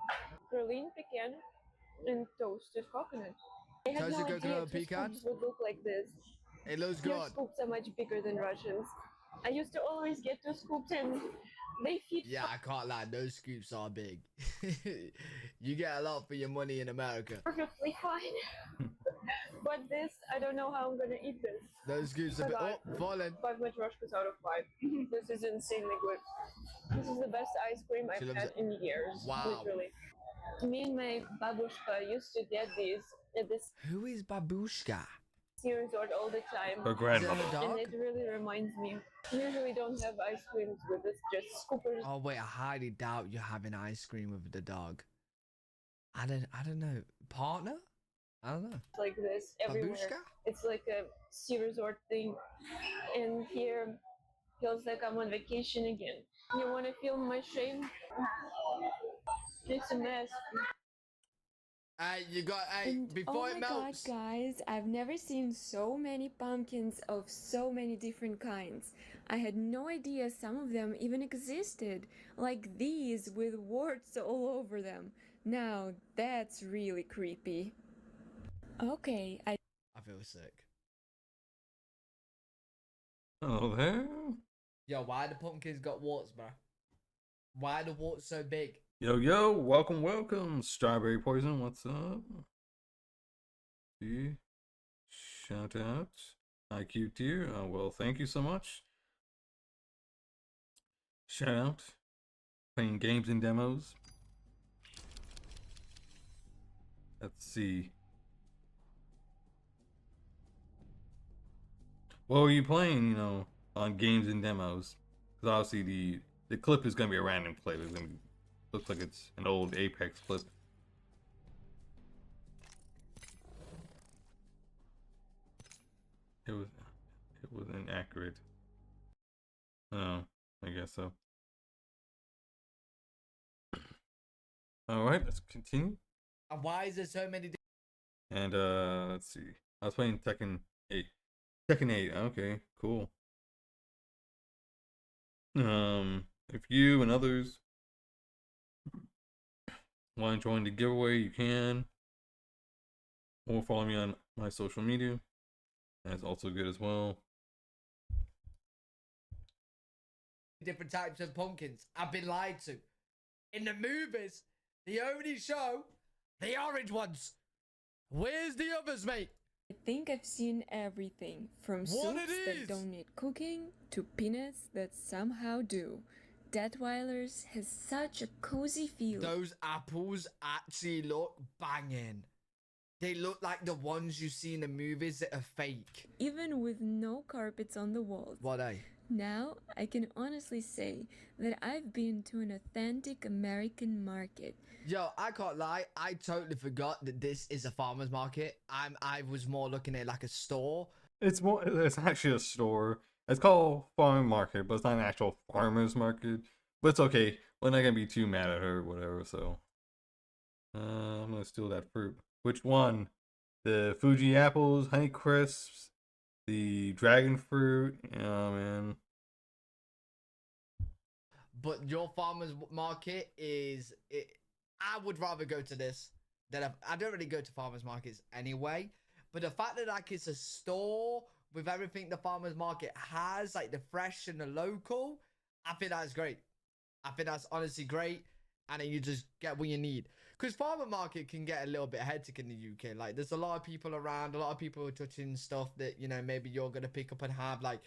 Praline pecan and toasted coconut. I had no Toasted idea coconut and 2 pecan. scoops would look like this. It looks Your good. scoops are much bigger than Russians. I used to always get 2 scoops and they fit Yeah, I can't lie. Those scoops are big. You get a lot for your money in America. perfectly fine. But this, I don't know how I'm gonna eat this. Those scoops are I big. Oh, got fallen. 5 matryoshkas out of 5. This is insanely good. This is the best ice cream She I've loves had it. in years. Wow. Literally. Me and my babushka used to get these at this Who is Babushka? ski resort all the time. Her Is it grandmother. her dog? And it really reminds me. Usually don't have ice creams with this, just scoopers. Oh wait, I highly doubt you're having ice cream with the dog. I don't know. Partner? I don't know. Like this everywhere. Babushka? It's like a ski resort thing. And here feels like I'm on vacation again. You want to feel my shame? It's a mess. Hey, you got And before oh it my god, melts. guys, I've never seen so many pumpkins of so many different kinds. I had no idea some of them even existed, like these with warts all over them. Now, that's really creepy. Okay, I I feel sick. Hello there. Yo, why the pumpkins got warts, bro? Why the warts so big? Yo, yo, welcome, welcome. Strawberry Poison, what's up? See? Shout out. IQ tier. Well, thank you so much. Shout out. Playing games and demos. Let's see. What were you playing, on games and demos? Because obviously the clip is going to be a random clip. It's gonna be, looks like it's an old Apex clip. It was inaccurate. Oh, I guess so. Alright, let's continue. And why is there so many? And let's see. I was playing Tekken 8. Tekken 8, okay, cool. If you and others want to join the giveaway, you can. Or follow me on my social media. That's also good as well. Different types of pumpkins. I've been lied to. In the movies, they only show the orange ones. Where's the others, mate? think I've seen everything from What soups it that is? don't need cooking to peanuts that somehow do. Detweiler's has such a cozy feel. Those apples actually look banging. They look like the ones you see in the movies that are fake. Even with no carpets on the walls. What, eh? Now, I can honestly say that I've been to an authentic American market. Yo, I can't lie. I totally forgot that this is a farmer's market. I was more looking at it like a store. It's actually a store. It's called Farm Market, but it's not an actual farmer's market. But it's okay. We're not gonna be too mad at her or whatever, so. I'm gonna steal that fruit. Which one? The Fuji apples, Honey Crisps, the dragon fruit. Yeah, man. But your farmer's market is... I would rather go to this than I don't really go to farmer's markets anyway. But the fact that like it's a store with everything the farmer's market has, like the fresh and the local, I think that's great. I think that's honestly great. And then you just get what you need. Because farmer market can get a little bit hectic in the UK. Like there's a lot of people around, a lot of people touching stuff that, maybe you're going to pick up and have. Like,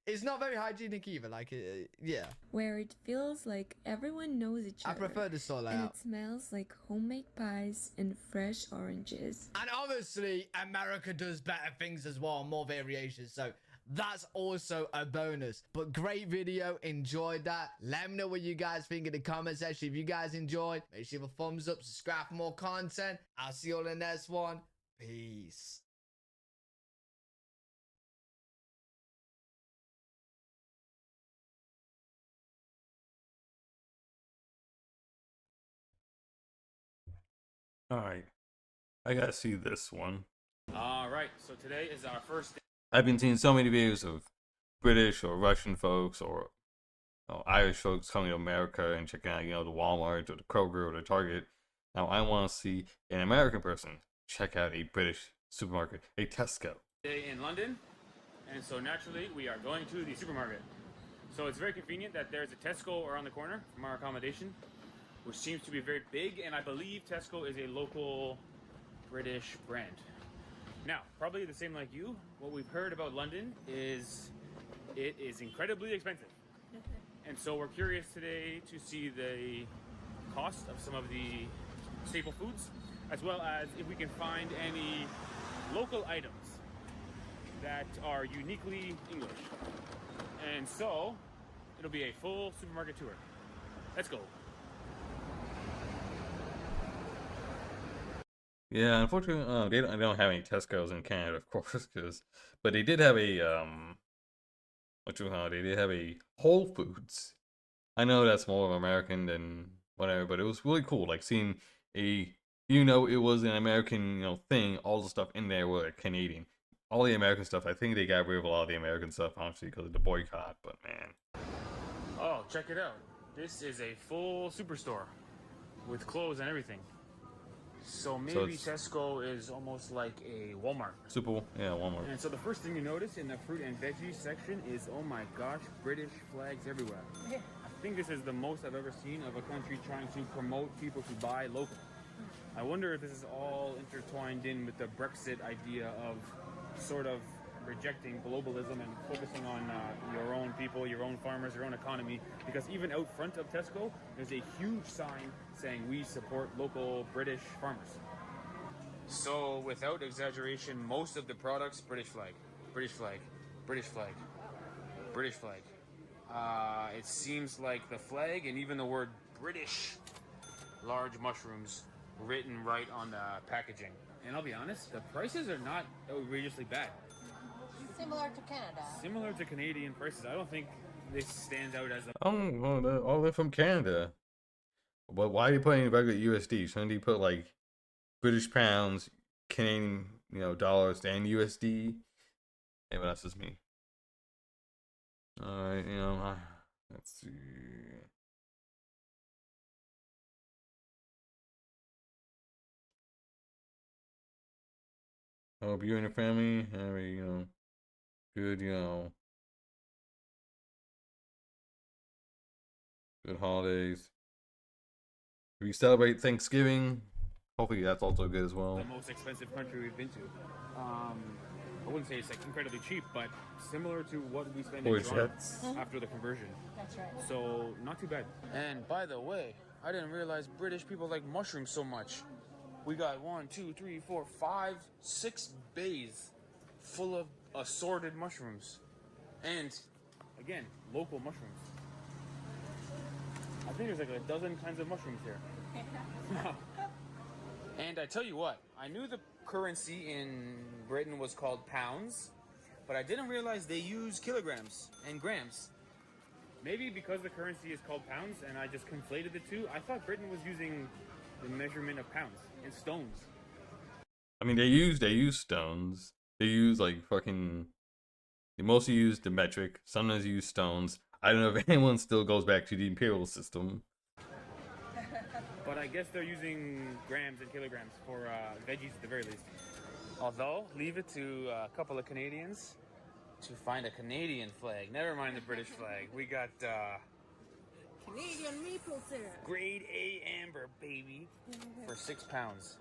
it's not very hygienic either. Like, yeah. Where it feels like everyone knows each I other. prefer the store And layout. it smells like homemade pies and fresh oranges. And obviously, America does better things as well, more variations. So that's also a bonus. But great video, enjoyed that. Let me know what you guys think in the comment section. If you guys enjoyed, make sure you give a thumbs up, subscribe for more content. I'll see you all in the next one. Peace. All right. I gotta see this one. All right, so today is our first day. I've been seeing so many videos of British or Russian folks or Irish folks coming to America and checking out, the Walmart or the Kroger or the Target. Now I want to see an American person check out a British supermarket, a Tesco. Day in London, and so naturally we are going to the supermarket. So it's very convenient that there's a Tesco around the corner from our accommodation, which seems to be very big, and I believe Tesco is a local British brand. Now, probably the same like you, what we've heard about London is it is incredibly expensive. And so we're curious today to see the cost of some of the staple foods, as well as if we can find any local items that are uniquely English. And so it'll be a full supermarket tour. Let's go. Yeah, unfortunately, they don't have any Tesco's in Canada, of course, but they did have a they did have a Whole Foods. I know that's more American than whatever, but it was really cool, like seeing it was an American, thing. All the stuff in there were Canadian. All the American stuff, I think they got rid of a lot of the American stuff, honestly, because of the boycott. But man, Oh, check it out. This is a full superstore with clothes and everything. So maybe Tesco is almost like a Walmart. Walmart. And so the first thing you notice in the fruit and veggies section is, oh my gosh, British flags everywhere. I think this is the most I've ever seen of a country trying to promote people to buy local. I wonder if this is all intertwined in with the Brexit idea of sort of rejecting globalism and focusing on your own people, your own farmers, your own economy. Because even out front of Tesco, there's a huge sign saying we support local British farmers. So without exaggeration, most of the products, British flag, British flag, British flag, British flag. It seems like the flag and even the word British large mushrooms written right on the packaging. And I'll be honest, the prices are not outrageously bad. Similar to Canada. Similar to Canadian prices. I don't think this stands out as a... Oh, they're from Canada. But why are you putting regular USD? Shouldn't you put like British pounds, Canadian, dollars, and USD? Hey, but that's just me. Alright, let's see. I hope you and your family have a, good, good holidays. If you celebrate Thanksgiving, hopefully that's also good as well. The most expensive country we've been to. I wouldn't say it's like incredibly cheap, but similar to what we spend in Toronto after the conversion. That's right. So not too bad. And by the way, I didn't realize British people like mushrooms so much. We got 1, 2, 3, 4, 5, 6 bays full of assorted mushrooms. And again, local mushrooms. I think there's like a dozen kinds of mushrooms here. And I tell you what, I knew the currency in Britain was called pounds, but I didn't realize they use kilograms and grams. Maybe because the currency is called pounds and I just conflated the two, I thought Britain was using the measurement of pounds and stones. I mean, they use stones. They use they mostly use the metric. Sometimes use stones. I don't know if anyone still goes back to the imperial system. But I guess they're using grams and kilograms for veggies at the very least. Although, leave it to a couple of Canadians to find a Canadian flag. Never mind the British flag. We got Canadian maple syrup. grade A amber, baby, for £6.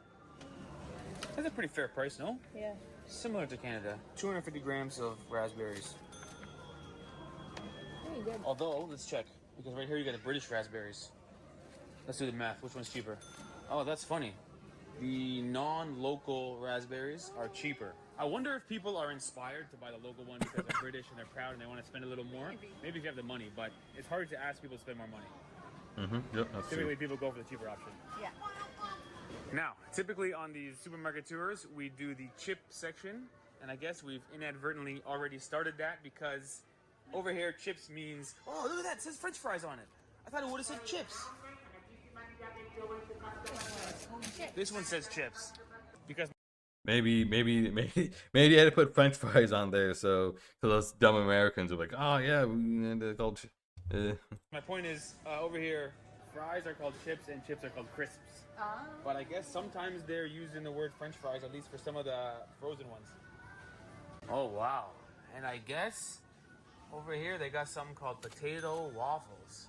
That's a pretty fair price, no? Yeah. Similar to Canada. 250 grams of raspberries. Very good. Although, let's check. Because right here you got the British raspberries. Let's do the math. Which one's cheaper? Oh, that's funny. The non-local raspberries are cheaper. I wonder if people are inspired to buy the local one because they're British and they're proud and they want to spend a little more. Maybe if you have the money, but it's hard to ask people to spend more money. Yep, that's Typically, true. people go for the cheaper option. Yeah. Now, typically on these supermarket tours, we do the chip section, and I guess we've inadvertently already started that because over here, chips means, oh, look at that, it says French fries on it. I thought it would have said chips. This one says chips. because Maybe they had to put French fries on there, so those dumb Americans are like, oh yeah, they're called. my point is over here, fries are called chips and chips are called crisps. But I guess sometimes they're using the word French fries, at least for some of the frozen ones. Oh wow! And I guess over here they got something called potato waffles.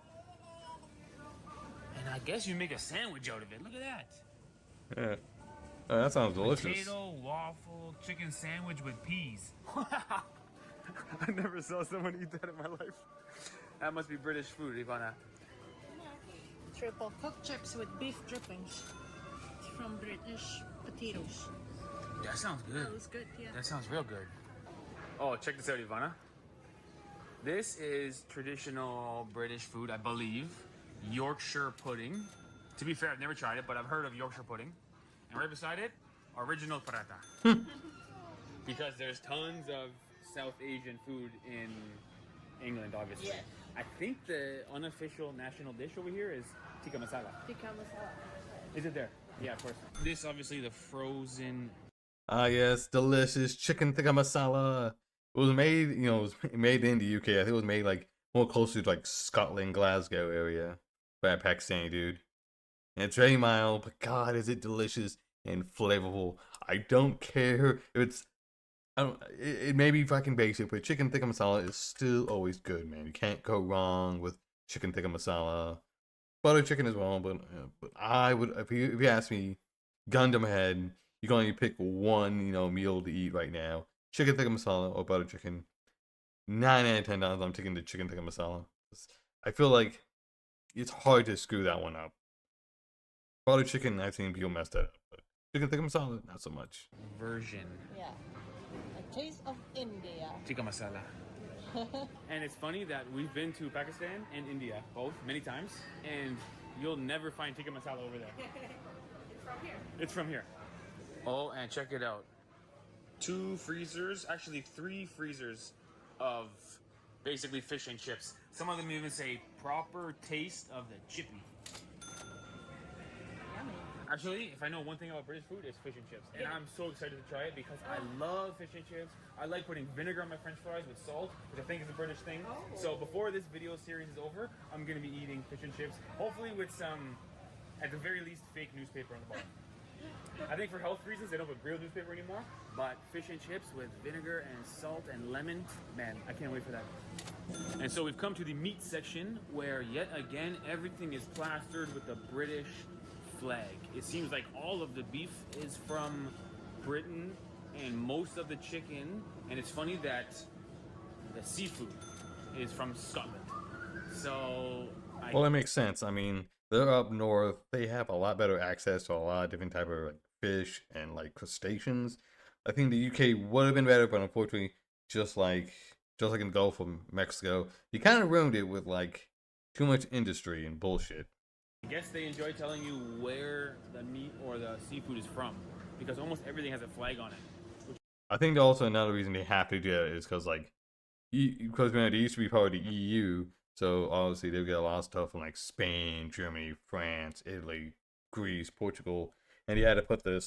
And I guess you make a sandwich out of it. Look at that. Yeah. Oh, that sounds delicious. Potato waffle chicken sandwich with peas. I never saw someone eat that in my life. That must be British food, Ivana. Triple cooked chips with beef drippings from British potatoes. That sounds good. That was good, yeah. That sounds real good. Oh, check this out, Ivana. This is traditional British food, I believe. Yorkshire pudding. To be fair, I've never tried it, but I've heard of Yorkshire pudding. And right beside it, original paratha. Because there's tons of South Asian food in England, obviously. Yes. I think the unofficial national dish over here is tikka masala. Tikka masala. Is it there? Yeah, of course. This, obviously, the frozen. Ah yes, delicious chicken tikka masala. It was made, it was made in the UK. I think it was made like more closer to like Scotland, Glasgow area, by a Pakistani dude. And it's very mild, but God, is it delicious and flavorful. I don't care if it's, it may be fucking basic, but chicken tikka masala is still always good, man. You can't go wrong with chicken tikka masala. Butter chicken as well, but I would, if you ask me, gun to my head, you can only pick one, meal to eat right now. Chicken tikka masala or butter chicken. 9 out of 10 times I'm taking the chicken tikka masala. I feel like it's hard to screw that one up. Butter chicken, I've seen people mess that up, but chicken tikka masala, not so much. Version. Yeah. A taste of India. Tikka masala. And it's funny that we've been to Pakistan and India, both, many times, and you'll never find tikka masala over there. It's from here. It's from here. Oh, and check it out. 2 freezers, actually 3 freezers of basically fish and chips. Some of them even say proper taste of the chippy. Yummy. Actually, if I know one thing about British food, it's fish and chips. And I'm so excited to try it because I love fish and chips. I like putting vinegar on my french fries with salt, which I think is a British thing. Oh. So before this video series is over, I'm going to be eating fish and chips, hopefully with some, at the very least, fake newspaper on the bottom. I think for health reasons, they don't put real newspaper anymore, but fish and chips with vinegar and salt and lemon, man, I can't wait for that. And so we've come to the meat section where yet again, everything is plastered with the British flag. It seems like all of the beef is from Britain and most of the chicken, and it's funny that the seafood is from Scotland. So Well, that makes sense. I mean, they're up north. They have a lot better access to a lot of different type of fish and crustaceans. I think the UK would have been better, but unfortunately, just like in the Gulf of Mexico, you kind of ruined it with too much industry and bullshit. I guess they enjoy telling you where the meat or the seafood is from because almost everything has a flag on it. I think also another reason they have to do that is because because they used to be part of the EU, so obviously they get a lot of stuff from Spain, Germany, France, Italy, Greece, Portugal, and you had to put the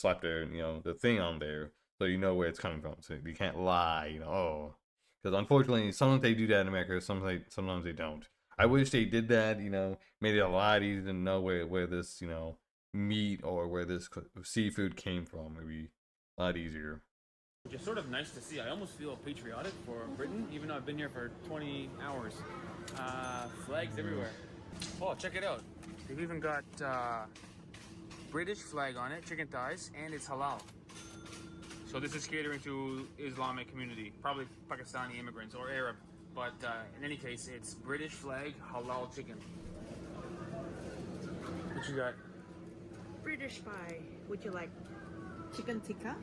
thing on there so you know where it's coming from. So you can't lie, because unfortunately sometimes they do that in America, sometimes they don't. I wish they did that, made it a lot easier to know where this, meat or where this seafood came from. It'd be a lot easier. Which is sort of nice to see. I almost feel patriotic for Britain, even though I've been here for 20 hours. Flags everywhere. Oh, check it out. They've even got British flag on it, chicken thighs, and it's halal. So this is catering to Islamic community, probably Pakistani immigrants or Arab. But in any case, it's British flag halal chicken. What you got? British pie. Would you like chicken tikka?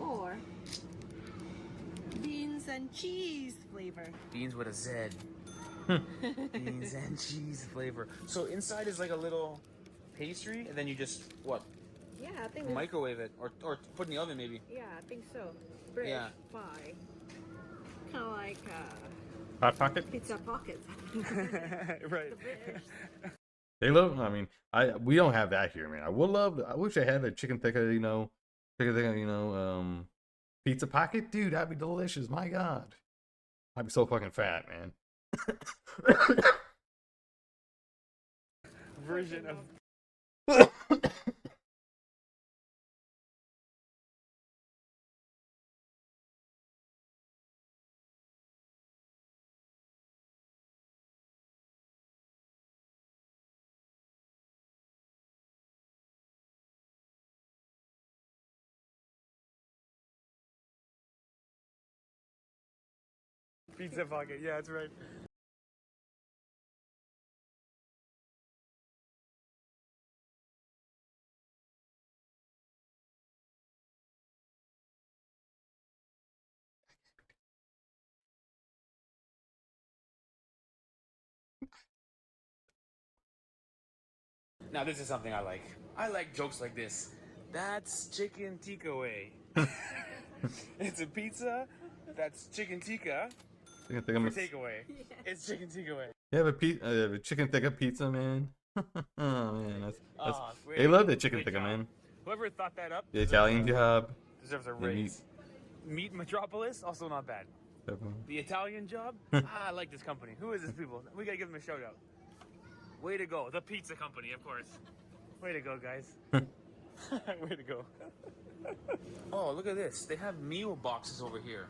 Or beans and cheese flavor? Beans with a Z. Beans and cheese flavor. So inside is like a little pastry, and then you just Yeah, I think microwave it or put in the oven maybe. Yeah, I think so. British Yeah. pie. Kind of like Hot pocket? pizza pockets. Right. The British. They love. I mean, we don't have that here, man. I wish I had a chicken tikka, Chicken tikka, you know, pizza pocket, dude, that'd be delicious. My God, I'd be so fucking fat, man. Version of pizza pocket. Yeah, that's right. Now this is something I like. I like jokes like this. That's chicken tikka way. It's a pizza. That's chicken tikka Chicken for tikka, takeaway. It's chicken tikka way. you have a chicken tikka pizza, man. Oh man, that's Oh, they love the great chicken tikka, job. man. Whoever thought that up The Italian job. deserves a the meat. raise. Meat Metropolis, also not bad. The Italian job, I like this company. Who is this people? We gotta give them a shout out. Way to go. The pizza company, of course. Way to go, guys. Way to go. Oh, look at this. They have meal boxes over here.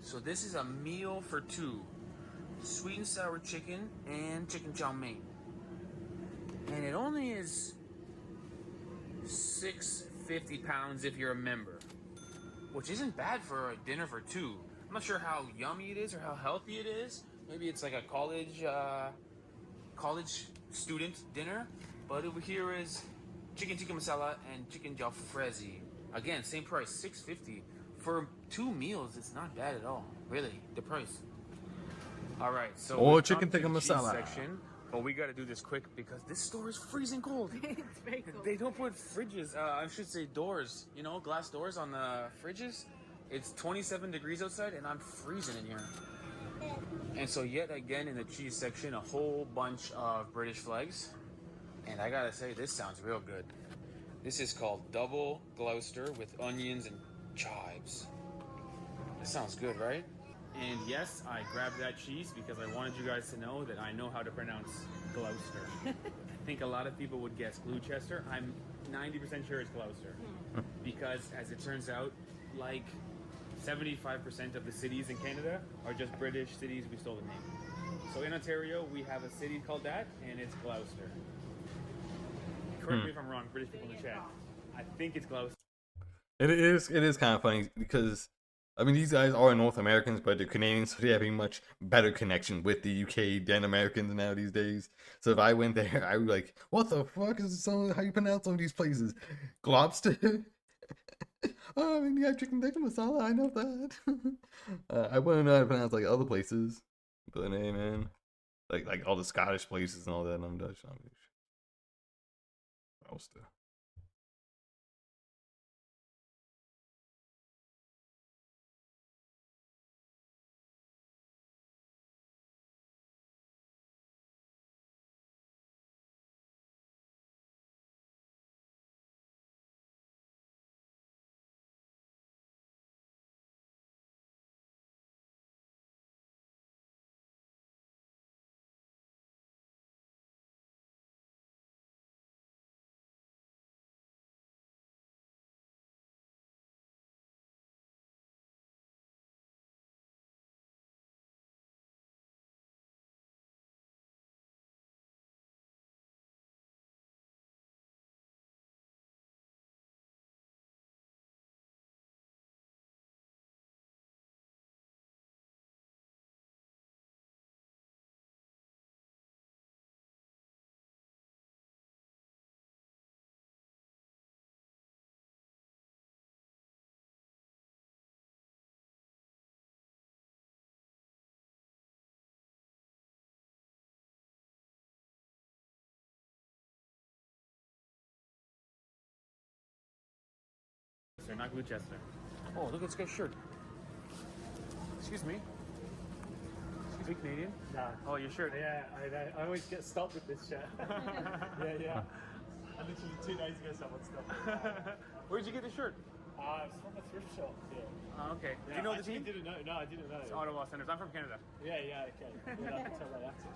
So this is a meal for two. Sweet and sour chicken and chicken chow mein. And it only is £6.50 if you're a member, which isn't bad for a dinner for two. I'm not sure how yummy it is or how healthy it is. Maybe it's like a college student dinner. But over here is chicken tikka masala and chicken jalfrezi. Again, same price, $6.50 for two meals. It's not bad at all, really. The price. All right, so Or we've chicken come to tikka the cheese masala. section, but we got to do this quick because this store is freezing cold. It's very cool. They don't put fridges, I should say doors, you know, glass doors on the fridges. It's 27 degrees outside and I'm freezing in here. And so yet again in the cheese section, a whole bunch of British flags. And I gotta say, this sounds real good. This is called Double Gloucester with onions and chives. This sounds good, right? And yes, I grabbed that cheese because I wanted you guys to know that I know how to pronounce Gloucester. I think a lot of people would guess Gloucester. I'm 90% sure it's Gloucester. Because as it turns out, like 75% of the cities in Canada are just British cities we stole the name. So in Ontario, we have a city called that, and it's Gloucester. Correct me if I'm wrong, British people in the chat. I think it's Gloucester. It is kind of funny because I mean these guys are North Americans, but they're Canadians, so they have a much better connection with the UK than Americans now these days. So if I went there, I would be like, "What the fuck is how you pronounce some of these places? Globster? Oh, I mean, you have chicken tikka masala. I know that. I wouldn't know how to pronounce like other places, but hey, man, like all the Scottish places and all that. I'm Dutch. Globster. Not Gloucester. Oh, look at this guy's shirt. Excuse me. Excuse me, Canadian. Nah. Oh, your shirt. Yeah, I always get stopped with this shirt. yeah. I'm literally too nice to get someone stopped. Where'd you get the shirt? It's from a thrift shop. Yeah. Okay. Do Yeah, you know I the actually team? didn't know. No, I didn't know. It's Ottawa Senators. I'm from Canada. Yeah, okay. Yeah, I can tell by the accent.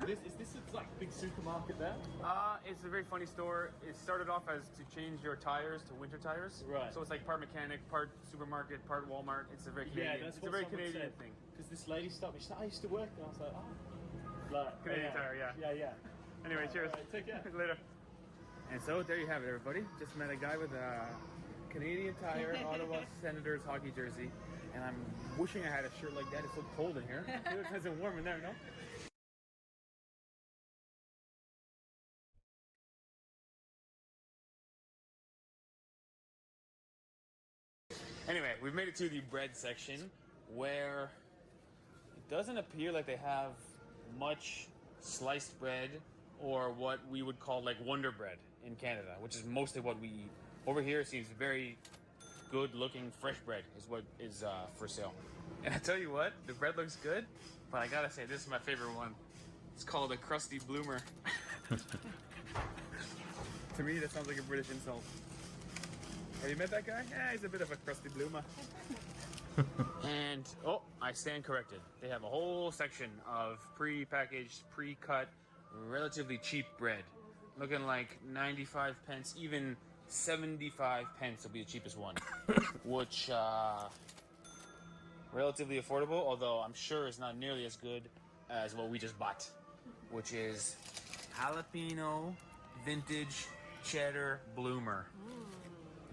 But is this like big supermarket there? It's a very funny store. It started off as to change your tires to winter tires. Right. So it's like part mechanic, part supermarket, part Walmart. It's a very Canadian. Yeah, that's it's a what very someone Canadian said. thing. Because this lady stopped me. She said, I used to work, and I was like, oh. Like, Canadian Tire, yeah. Yeah. Anyway, cheers. Alright, take care. Later. And so there you have it, everybody. Just met a guy with a Canadian Tire Ottawa Senators hockey jersey, and I'm wishing I had a shirt like that. It's so cold in here. It nice and warm in there, no? Anyway, we've made it to the bread section, where it doesn't appear like they have much sliced bread or what we would call like Wonder Bread in Canada, which is mostly what we eat. Over here it seems very good looking fresh bread is what is for sale. And I tell you what, the bread looks good, but I gotta say this is my favorite one. It's called a crusty bloomer. To me that sounds like a British insult. Have you met that guy? Yeah, he's a bit of a crusty bloomer. And, oh, I stand corrected. They have a whole section of pre-packaged, pre-cut, relatively cheap bread. Looking like 95 pence, even 75 pence will be the cheapest one. Which, relatively affordable, although I'm sure it's not nearly as good as what we just bought. Which is jalapeno vintage cheddar bloomer.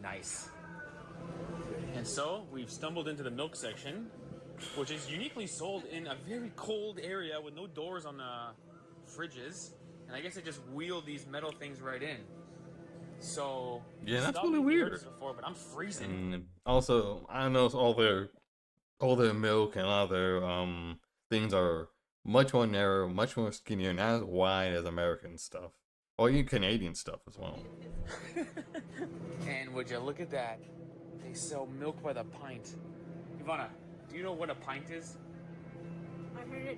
Nice. And so we've stumbled into the milk section, which is uniquely sold in a very cold area with no doors on the fridges. And I guess they just wheel these metal things right in. So Yeah, that's stop really me if you heard weird. this before, but I'm freezing. And also, I know all their milk and all their things are much more narrow, much more skinnier, not as wide as American stuff, or even Canadian stuff as well. And would you look at that? They sell milk by the pint. Ivana, do you know what a pint is? I heard it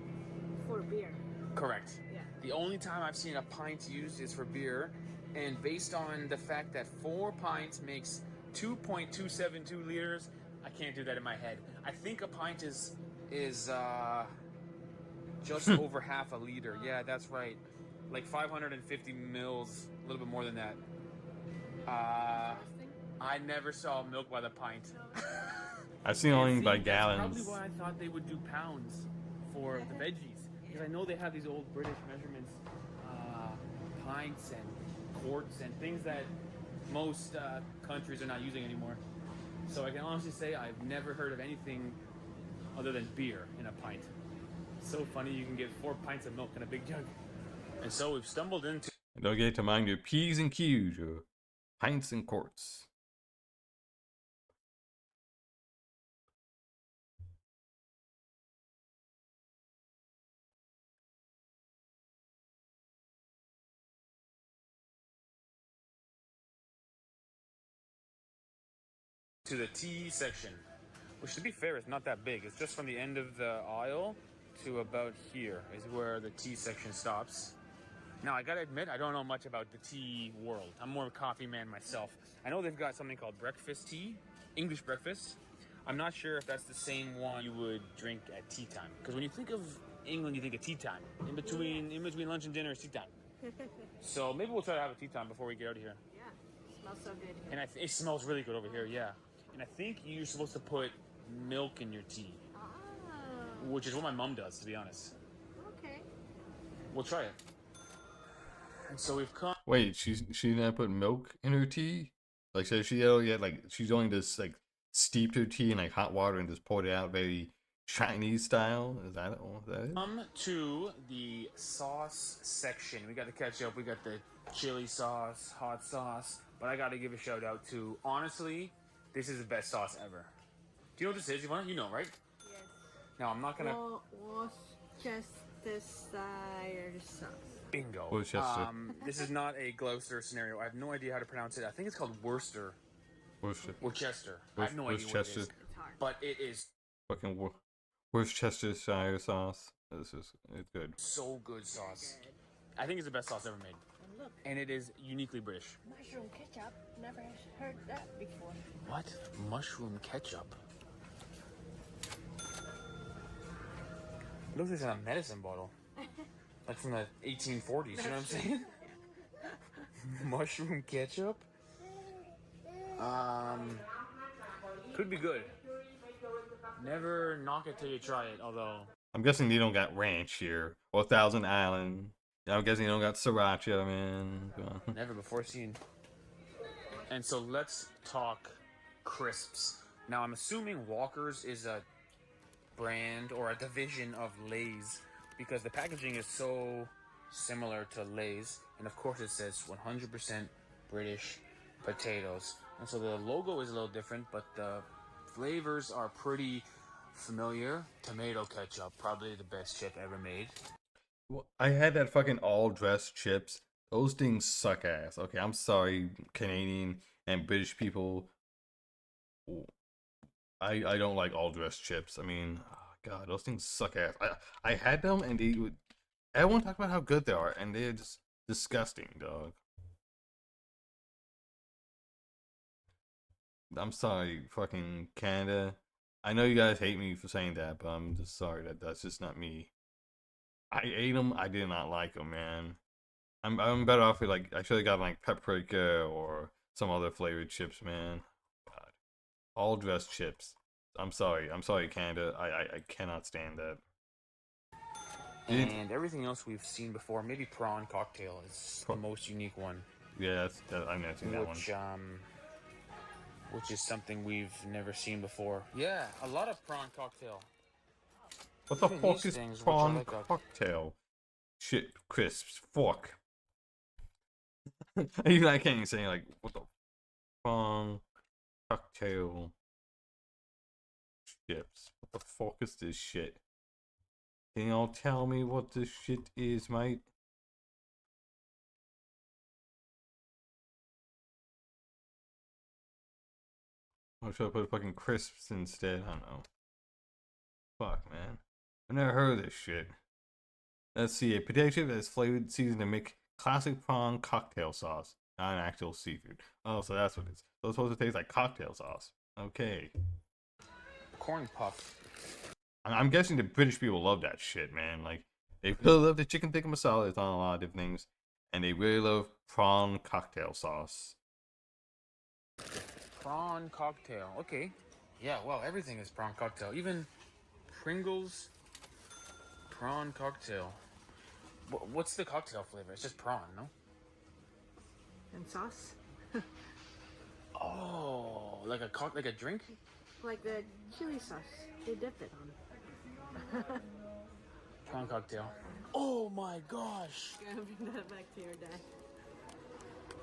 for beer. Correct. Yeah. The only time I've seen a pint used is for beer, and based on the fact that 4 pints makes 2.272 liters, I can't do that in my head. I think a pint is just over half a liter. Yeah, that's right. Like 550 mils, a little bit more than that. I never saw milk by the pint. I've seen only See, by that's gallons. probably why I thought they would do pounds for the veggies, because I know they have these old British measurements, pints and quarts and things that most countries are not using anymore. So I can honestly say I've never heard of anything other than beer in a pint. So funny, you can get 4 pints of milk in a big jug. And so we've stumbled into Don't forget to mind your P's and Q's, your pints and quarts. the tea section, which to be fair is not that big. It's just from the end of the aisle to about here is where the tea section stops. Now I gotta admit I don't know much about the tea world. I'm more of a coffee man myself. I know they've got something called breakfast tea, English breakfast. I'm not sure if that's the same one you would drink at tea time. Because when you think of England, you think of tea time. In between lunch and dinner is tea time. So maybe we'll try to have a tea time before we get out of here. Yeah, smells so good. And it smells really good over here, yeah. And I think you're supposed to put milk in your tea, which is what my mom does, to be honest. Okay. We'll try it. And so we've come. Wait, she not put milk in her tea? Like, so she only had, like, she's only just like steeped her tea in like hot water and just poured it out very Chinese style. Is that it? Come to the sauce section. We got the ketchup, we got the chili sauce, hot sauce. But I got to give a shout out to, honestly, this is the best sauce ever. Do you know what this is, Ivana? You know, right? Yes. Now I'm not gonna. Worcestershire sauce. Bingo. Worcester. This is not a Gloucester scenario. I have no idea how to pronounce it. I think it's called Worcester. Worcester. I have no idea what it is. It's hard. But it is Fucking Worcestershire sauce. It's good. so good sauce. I think it's the best sauce ever made. look. And it is uniquely British. Mushroom ketchup. Never heard that before. What? Mushroom ketchup? It looks like it's in a medicine bottle. Like from the 1840s, you know what I'm saying? Mushroom ketchup? Could be good. Never knock it till you try it, although... I'm guessing you don't got ranch here. Or Thousand Island. I'm guessing you don't got sriracha, man. Never before seen. And so let's talk crisps. Now I'm assuming Walker's is a brand or a division of Lay's because the packaging is so similar to Lay's, and of course it says 100% British potatoes. And so the logo is a little different, but the flavors are pretty familiar. Tomato ketchup, probably the best chip ever made. Well, I had that fucking all dressed chips. Those things suck ass. Okay, I'm sorry, Canadian and British people. I don't like all dressed chips. I mean, oh God, those things suck ass. I had them and they would. Everyone talk about how good they are, and they're just disgusting, dog. I'm sorry, fucking Canada. I know you guys hate me for saying that, but I'm just sorry that's just not me. I ate them. I did not like them, man. I'm better off with like I should have got like paprika or some other flavored chips, man. God, all dressed chips. I'm sorry, Canada. I cannot stand that. And everything else we've seen before, maybe prawn cocktail is the most unique one. Yeah, I've never seen that one. Which is something we've never seen before. Yeah, a lot of prawn cocktail. What the Even fuck these is things, which prawn are like a- cocktail? Shit, crisps, fuck. Even I can't even say like what the prawn cocktail chips. What the fuck is this shit? Can y'all tell me what this shit is, mate? Or should I put fucking crisps instead? I don't know. Fuck, man. I've never heard of this shit. Let's see. A potato chip that is flavored, seasoned to make classic prawn cocktail sauce. Not an actual seafood. Oh, so that's what it is. So it's supposed to taste like cocktail sauce. Okay. corn puff. I'm guessing the British people love that shit, man. Like, they really love the chicken tikka masala. It's on a lot of different things. And they really love prawn cocktail sauce. Prawn cocktail. Okay. Yeah, well, everything is prawn cocktail. Even Pringles prawn cocktail. What's the cocktail flavor? It's just prawn, no? And sauce? Oh, like a drink? Like the chili sauce. They dip it on. Prawn cocktail. Oh my gosh. Gonna bring that back to your dad.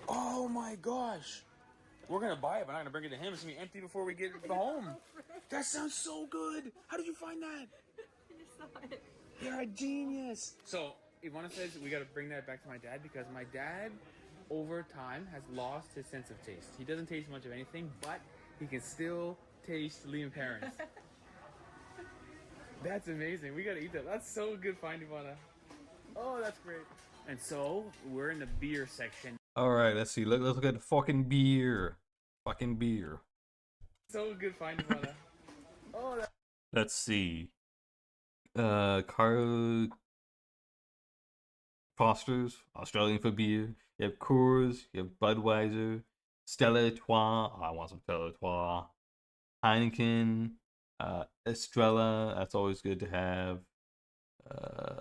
Oh my gosh. We're gonna buy it, but I'm not gonna bring it to him. It's gonna be empty before we get home. That sounds so good. How did you find that? I just saw it. You're a genius. So Ivana says we gotta bring that back to my dad because my dad, over time, has lost his sense of taste. He doesn't taste much of anything, but he can still taste Liam parents. That's amazing. We gotta eat that. That's so good, find Ivana. Oh, that's great. And so we're in the beer section. Alright, let's see. Let's look at the fucking beer. Fucking beer. So good, find Ivana. Oh, that. Let's see. Carl Foster's, Australian for beer. You have Coors, you have Budweiser, Stella Artois. Oh, I want some Stella Artois. Heineken, Estrella. That's always good to have.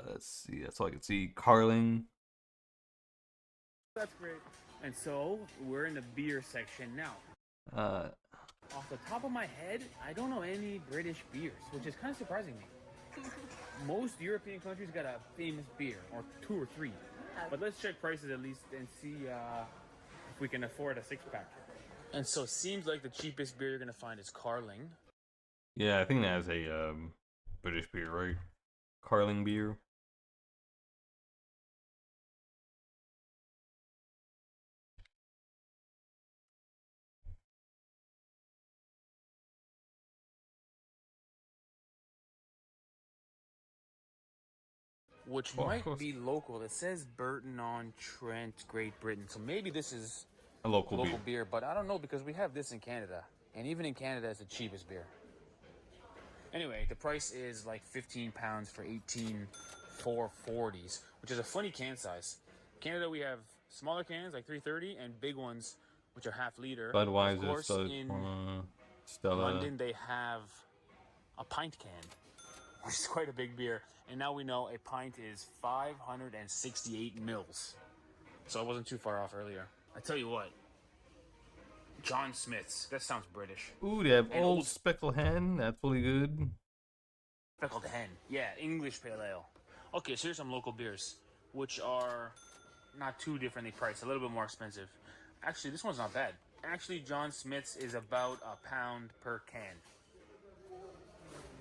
Let's see. That's all I can see. Carling. That's great. And so we're in the beer section now. Off the top of my head, I don't know any British beers, which is kind of surprising me. Most European countries got a famous beer, or two or three. But let's check prices at least and see if we can afford a 6-pack. And so it seems like the cheapest beer you're gonna find is Carling. Yeah, I think that's a British beer, right? Carling beer. which Well, of might course. be local. It says Burton-on-Trent, Great Britain. So maybe this is A local beer. beer, but I don't know because we have this in Canada. And even in Canada, it's the cheapest beer. Anyway, the price is like £15 for 18 440s, which is a funny can size. Canada, we have smaller cans like 330 and big ones, which are half liter. Of Budweiser, course, in Stella. London, they have a pint can, which is quite a big beer. And now we know a pint is 568 mils. So I wasn't too far off earlier. I tell you what, John Smith's. That sounds British. Ooh, they have An old old speckled hen. That's really good. Speckled hen. Yeah, English pale ale. Okay, so here's some local beers, which are not too differently priced, a little bit more expensive. Actually, this one's not bad. Actually, John Smith's is about £1 per can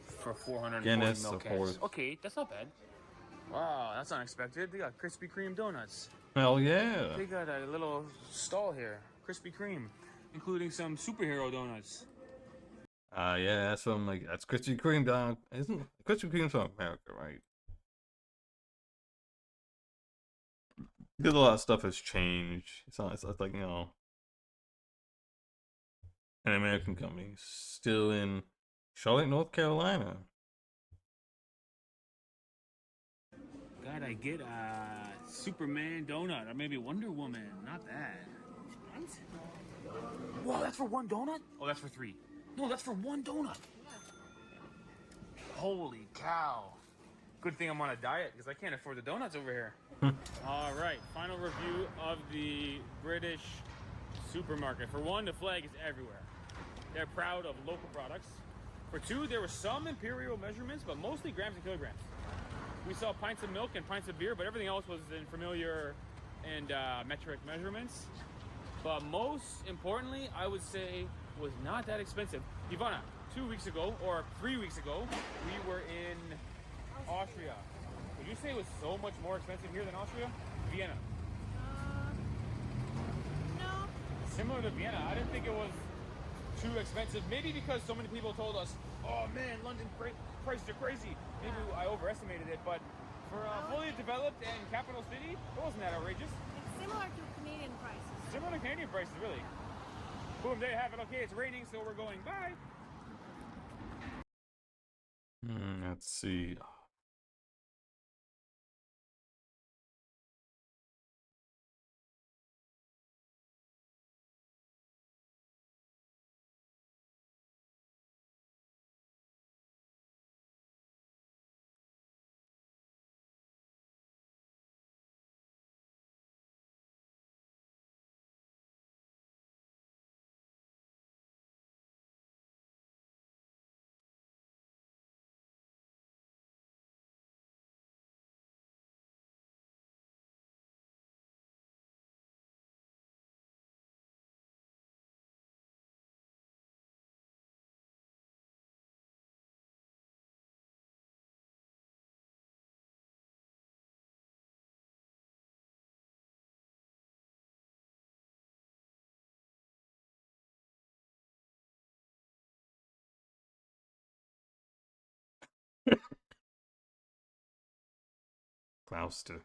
for 440 Guinness, ml of cans. course. Okay, that's not bad. Wow, that's unexpected. They got Krispy Kreme donuts. Hell yeah. They got a little stall here, Krispy Kreme, including some superhero donuts. Yeah, that's from that's Krispy Kreme down. Isn't Krispy Kreme's from America, right? Because a lot of stuff has changed. It's not. It's like an American company still in Charlotte, North Carolina. God, I get a Superman donut or maybe Wonder Woman. Not bad. Whoa, that's for one donut? Oh, that's for three. No, that's for one donut. Holy cow. Good thing I'm on a diet because I can't afford the donuts over here. All right, final review of the British supermarket. For one, the flag is everywhere. They're proud of local products. For two, there were some imperial measurements, but mostly grams and kilograms. We saw pints of milk and pints of beer, but everything else was in familiar and metric measurements. But most importantly, I would say, was not that expensive. Ivana, 2 weeks ago, or 3 weeks ago, we were in Austria. Would you say it was so much more expensive here than Austria? Vienna. No. Similar to Vienna. I didn't think it was too expensive. Maybe because so many people told us, oh man, London prices are crazy. Maybe I overestimated it, but for a fully developed and capital city, it wasn't that outrageous. It's similar to Canadian prices. Similar to Canadian prices, really. Boom, there you have it. Okay, it's raining, so we're going. Bye. Let's see. Gloucester.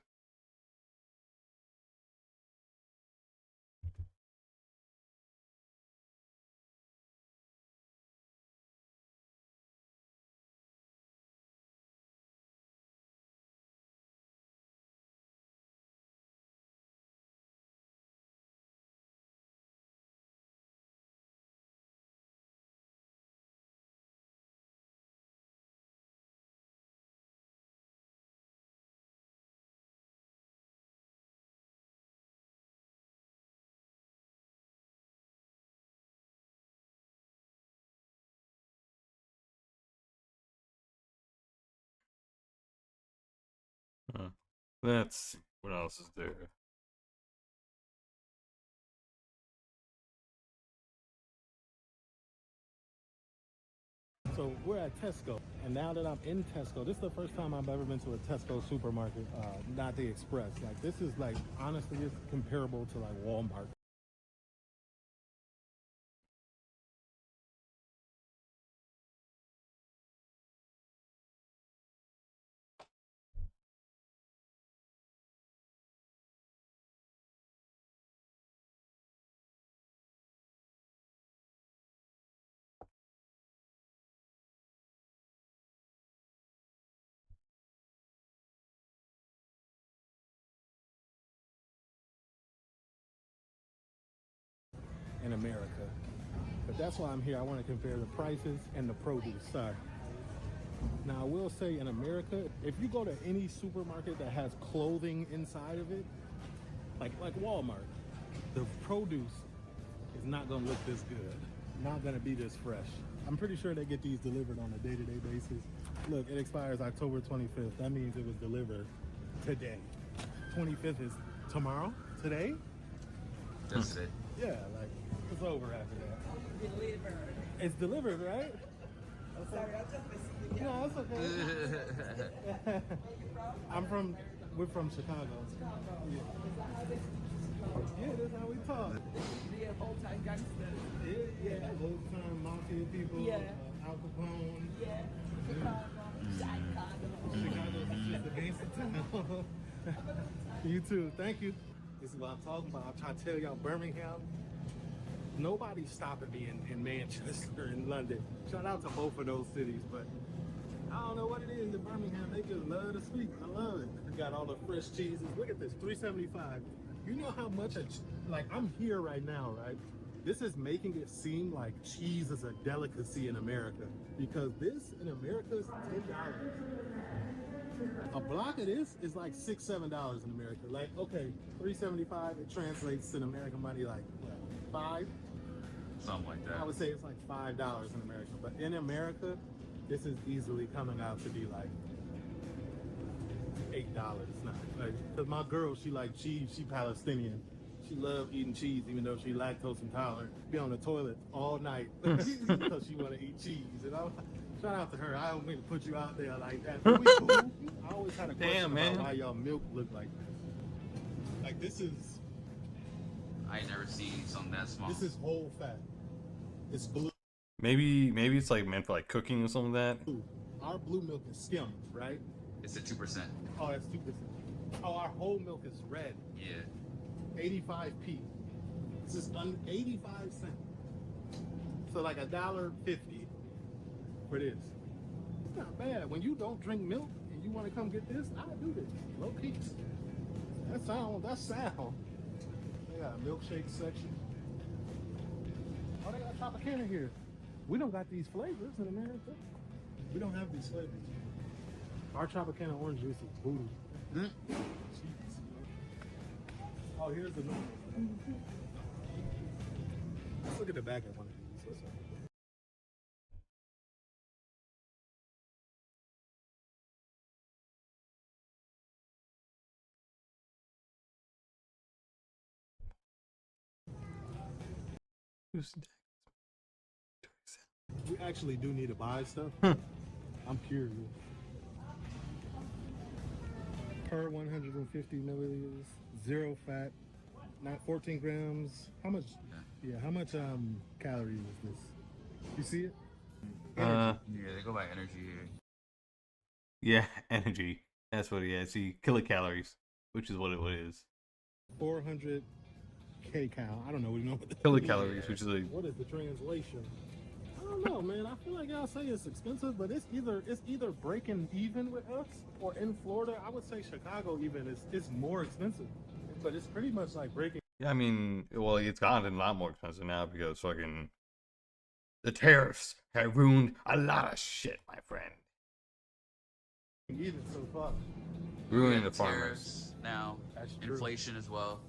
Let's see. What else is there? So we're at Tesco, and now that I'm in Tesco, this is the first time I've ever been to a Tesco supermarket, not the Express. Like, this is like, honestly, it's comparable to like Walmart. in America. But that's why I'm here. I want to compare the prices and the produce. Sorry. Now, I will say in America, if you go to any supermarket that has clothing inside of it, like Walmart, the produce is not going to look this good. Not going to be this fresh. I'm pretty sure they get these delivered on a day-to-day basis. Look, it expires October 25th. That means it was delivered today. 25th is tomorrow? Today? Just today. Yeah, like, it's over after that. Delivered. It's delivered, right? Sorry, I just missed you. No, it's okay. We're from Chicago. Yeah. Yeah, that's how we talk. Yeah, old time gangsters. Yeah, old time mafia people. Yeah. Al Capone. Yeah. Chicago is just a gangster town. You too. Thank you. This is what I'm talking about. I'm trying to tell y'all, Birmingham. Nobody's stopping me in Manchester and London. Shout out to both of those cities, but I don't know what it is in Birmingham. They just love to speak. I love it. They got all the fresh cheeses. Look at this, $3.75. You know how much like I'm here right now, right? This is making it seem like cheese is a delicacy in America, because this in America is $10. A block of this is like $6, $7 in America. Like, okay, $3.75, it translates to American money like what, $5? Something like that. I would say it's like $5 in America, but in America, this is easily coming out to be like $8 now. Like, cause my girl, she like cheese. She Palestinian. She love eating cheese, even though she lactose intolerant. Be on the toilet all night because she want to eat cheese. And I'm shout out to her. I don't mean to put you out there like that. But we cool. I always had a question about why y'all milk look like that. Like this is. I ain't never seen something that small. This is whole fat. It's blue. Maybe it's like meant for like cooking or something like that. Our blue milk is skimmed, right? It's at 2%. Oh, that's 2%. Oh, our whole milk is red. Yeah. 85p. This is 85 cents. So like $1.50 for this. It's not bad. When you don't drink milk and you want to come get this, I do this. Low key. That's sound. They got a milkshake section. Oh, they got Tropicana here. We don't got these flavors in America. We don't have these flavors. Our Tropicana orange juice is voodoo. Oh, here's the number. Let's look at the back of one of these. What's up? We actually do need to buy stuff. I'm curious. Per 150 milliliters, 0 fat, not 14 grams. How much? Yeah, how much calories is this? You see it? Yeah, they go by energy here. Yeah, energy. That's what it is. See, kilocalories, which is what it is. 400 kcal. I don't know. We know what the Kilocalories, which is like. What is the translation? I don't know, man. I feel like y'all say it's expensive, but it's either breaking even with us, or in Florida, I would say Chicago even is more expensive. But it's pretty much like breaking. Yeah, I mean, well, it's gotten a lot more expensive now because fucking the tariffs have ruined a lot of shit, my friend. Even so far. Ruining the Tariffs farmers. now, That's true. inflation as well.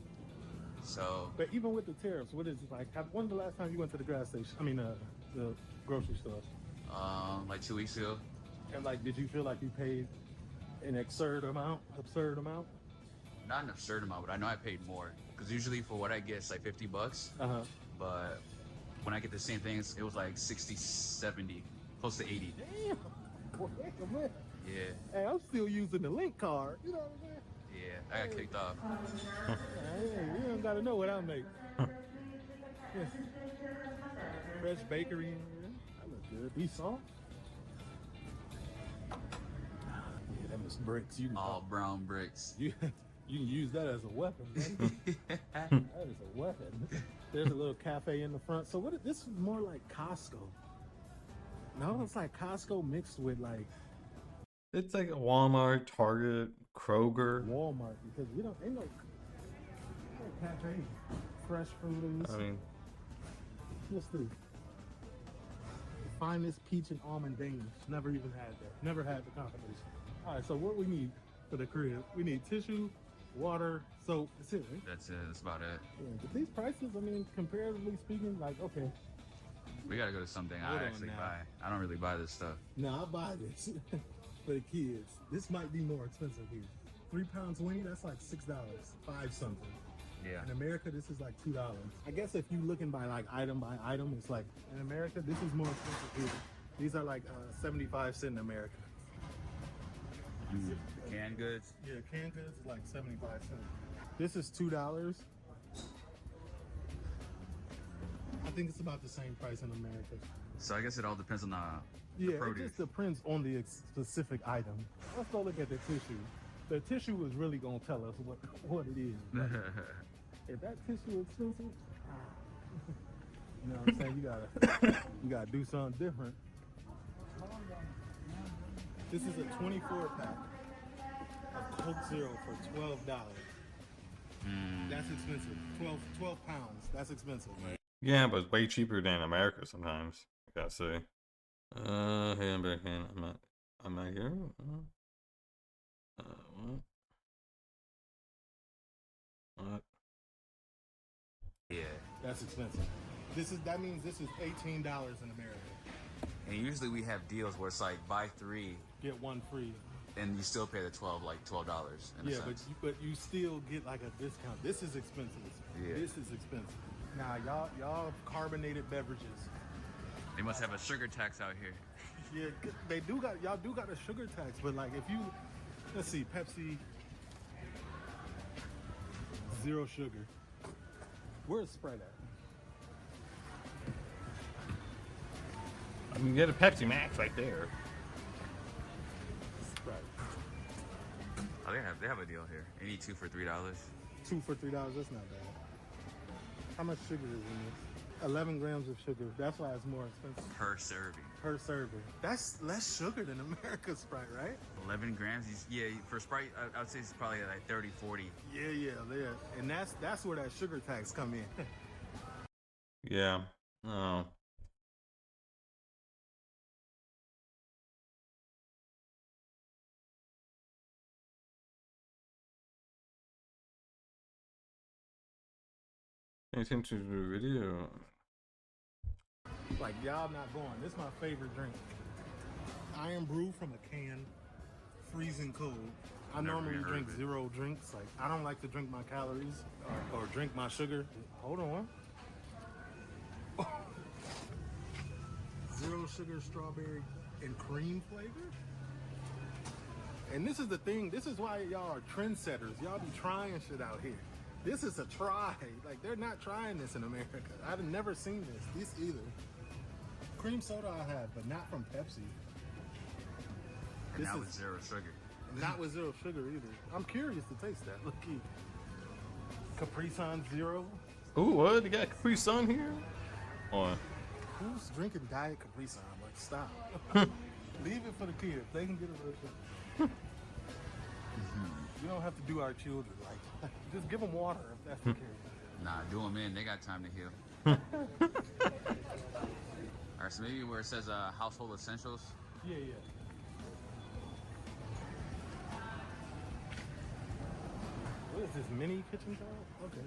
So. But even with the tariffs, what is it like? When's the last time you went to the gas station? I mean, the grocery store. Like 2 weeks ago. And like, did you feel like you paid an absurd amount? Not an absurd amount, but I know I paid more. Because usually for what I get, it's like $50. But when I get the same things, it was like 60, 70, close to 80. Damn. Man. Yeah. Hey, I'm still using the link card. You know what I'm saying? Yeah, I got kicked off. Hey, you don't gotta know what I make. Fresh bakery in here. That looks good. Be salt. Yeah, them is bricks. You can All brown bricks. You can use that as a weapon, man. That is a weapon. There's a little cafe in the front. So this is more like Costco. No, it's like Costco mixed with like. It's like a Walmart, Target, Kroger. Walmart, because we don't, ain't no cafe, fresh produce. I mean, Let's do. The finest peach and almond Danish. Never even had that. Never had the combination. All right, so what we need for the crib? We need tissue, water, soap. That's it, right? That's it. That's about it. Yeah, but these prices, I mean, comparatively speaking, like, okay. We gotta go to something Hold I on actually now. buy. I don't really buy this stuff. No, I buy this for the kids. This might be more expensive here. 3 pounds wing, that's like $6, 5 something. Yeah. In America, this is like $2. I guess if you looking by like item by item, it's like in America, this is more expensive here. These are like 75 cents in America. Canned goods? Yeah, canned goods is like 75 cents. This is $2. I think it's about the same price in America. So I guess it all depends on the Yeah, it produce. just depends on the specific item. Let's go look at the tissue. The tissue is really gonna tell us what it is. If that tissue is expensive, you know what I'm saying? You gotta do something different. This is a 24 pack of Coke Zero for $12. That's expensive. 12 pounds. That's expensive. Yeah, but it's way cheaper than America sometimes, I gotta say. Hey, I'm back in. I'm not here. What? What? Yeah. That's expensive. That means this is $18 in America. And usually we have deals where it's like buy 3 Get one free. and you still pay the $12 in a Yeah, sense. but you still get like a discount. This is expensive. Yeah. This is expensive. Now y'all carbonated beverages. They must have a sugar tax out here. Yeah, they do got y'all do got a sugar tax, but like if you let's see, Pepsi, 0 sugar. Where's Sprite at? I mean, get a Pepsi Max right there. Sprite. Oh, they have a deal here. Any 2 for $3. 2 for $3. That's not bad. How much sugar is in this? 11 grams of sugar. That's why it's more expensive. Per serving. Per serving. That's less sugar than America's Sprite, right? 11 grams? Yeah, for Sprite, I would say it's probably like 30, 40. Yeah. And that's where that sugar tax come in. Yeah. Oh. Pay attention to the video. Like y'all not going. This is my favorite drink. Iron brew from a can, freezing cold. I Never normally even heard drink of it. 0 drinks. Like I don't like to drink my calories or drink my sugar. Hold on. 0 sugar, strawberry, and cream flavor. And this is the thing. This is why y'all are trendsetters. Y'all be trying shit out here. This is a try. Like they're not trying this in America. I've never seen this either. Cream soda I have, but not from Pepsi. And now with 0 sugar. Not with 0 sugar either. I'm curious to taste that. Look here. Capri Sun 0. Ooh, what? You got Capri Sun here? Or Who's drinking Diet Capri Sun? Like, stop. Leave it for the kids. They can get a little sugar. You don't have to do our children. Like, just give them water if that's the case. Nah, do them in. They got time to heal. All right, so maybe where it says household essentials. Yeah. What is this, mini kitchen towel? Okay.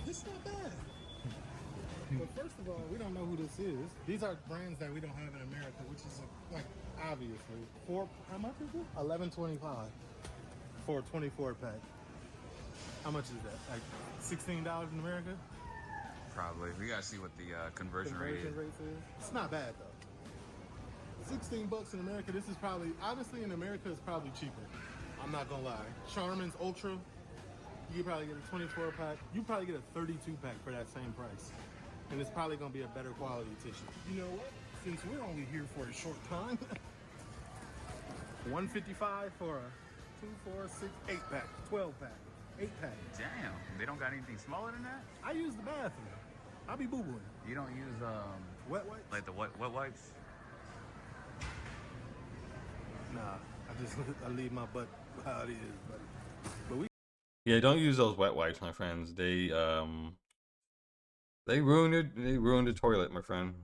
This is not bad. But first of all, we don't know who this is. These are brands that we don't have in America, which is like obviously. How much is it? $11.25 for a 24 pack. How much is that? Like $16 in America? Probably. We gotta see what the conversion rate is. It's not bad though. 16 bucks in America. This is probably, honestly, in America, it's probably cheaper. I'm not gonna lie. Charmin's Ultra, you could probably get a 24 pack. You probably get a 32 pack for that same price. And it's probably gonna be a better quality tissue. You know what? Since we're only here for a short time, $155 for a 2, 4, 6, 8 pack, 12 pack, 8 pack. Damn, they don't got anything smaller than that? I use the bathroom. I'll be boo-booing. You don't use wet wipes? like the wet wipes? Nah, I leave my butt how it is, buddy. But we Yeah, don't use those wet wipes, my friends. They ruined the toilet, my friend.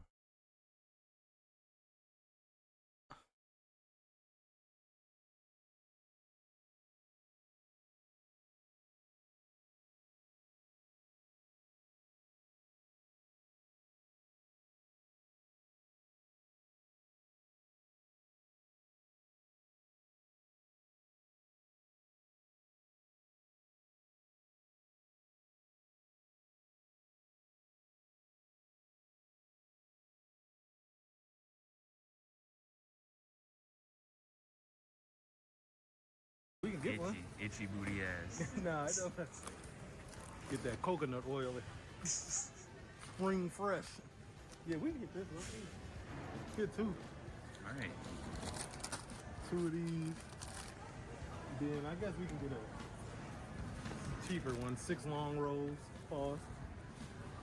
We can get one. Itchy booty ass. Nah, I don't. Get that coconut oil. Spring fresh. Yeah, we can get this one. Get two. All right. Two of these. Then I guess we can get a cheaper one. 6 long rolls. Pause.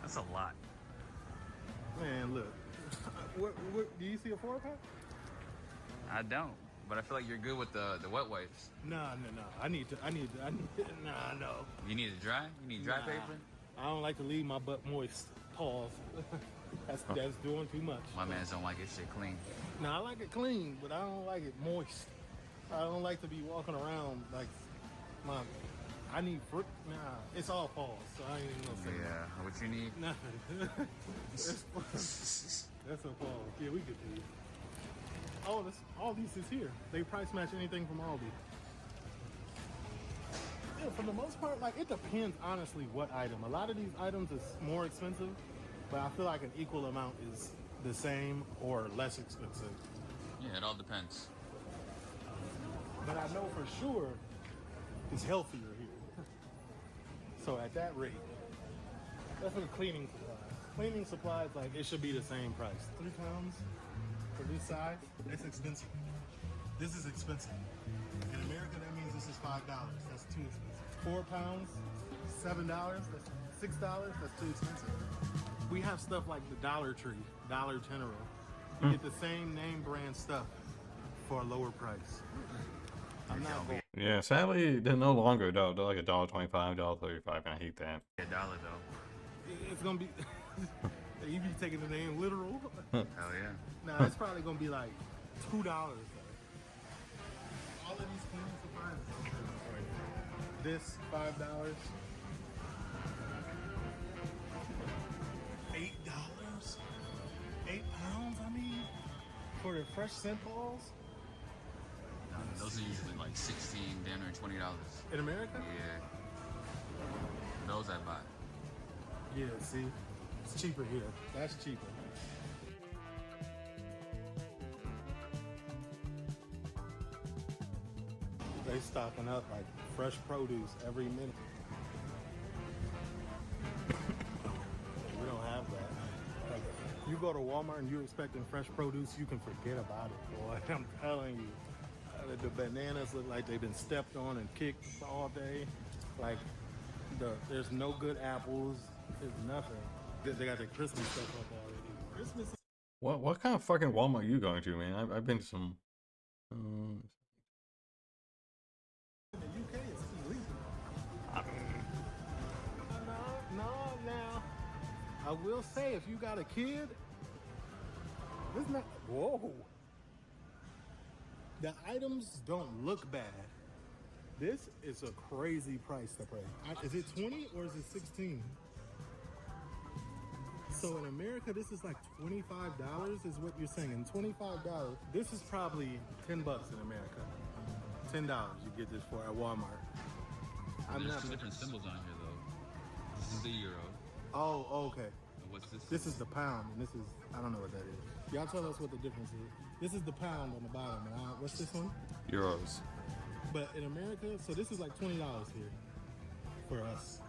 That's a lot. Man, look. What do you see a 4-pack? I don't, but I feel like you're good with the wet wipes. No. I need nah, no. You need it dry? You need dry paper? I don't like to leave my butt moist. Pause. That's doing too much. My mans don't like his shit clean. No, I like it clean, but I don't like it moist. I don't like to be walking around like I need fruit. Nah, it's all pause, so I ain't even gonna say Yeah, what you need? nothing. That's a pause. Yeah, we get these. Oh, all these is here. They price match anything from Aldi. Yeah, for the most part, like it depends honestly what item. A lot of these items is more expensive, but I feel like an equal amount is the same or less expensive. Yeah, it all depends. But I know for sure it's healthier here. So at that rate, that's for the cleaning supplies. Cleaning supplies, like it should be the same price. 3 pounds for this size, that's expensive. This is expensive. In America, that means this is $5. That's too expensive. 4 pounds, $7, that's $6, that's too expensive. We have stuff like the Dollar Tree, Dollar General. You get the same name brand stuff for a lower price. I'm not going. Yeah, sadly, they're no longer though. They're like $1.25, $1.35, and I hate that. $1 though. It's gonna be. You be taking the name literal. Hell yeah. Nah, it's probably gonna be like $2 though. All of these cleaning supplies. This $5. $8. 8 pounds. I mean, for the fresh scent balls. Those are usually like $16, damn near $20. In America? Yeah. Those I buy. Yeah, see? It's cheaper here. That's cheaper. They stocking up like fresh produce every minute. We don't have that. Like, you go to Walmart and you're expecting fresh produce, you can forget about it, boy. I'm telling you. The bananas look like they've been stepped on and kicked all day. Like, there's no good apples. There's nothing. They got the Christmas stuff up already. Christmas. What kind of fucking Walmart are you going to, man? I've been to some. In the UK, it's illegal. No, now. I will say, if you got a kid, it's not. Whoa. The items don't look bad. This is a crazy price to pay. Is it 20 or is it 16? So in America, this is like $25 is what you're saying. And $25, this is probably $10 in America. $10 you get this for at Walmart. There's two different symbols on here though. This is the euro. Oh, okay. And what's this? This is the pound, and this is, I don't know what that is. Y'all tell us what the difference is. This is the pound on the bottom. And what's this one? Euros. But in America, so this is like $20 here for us.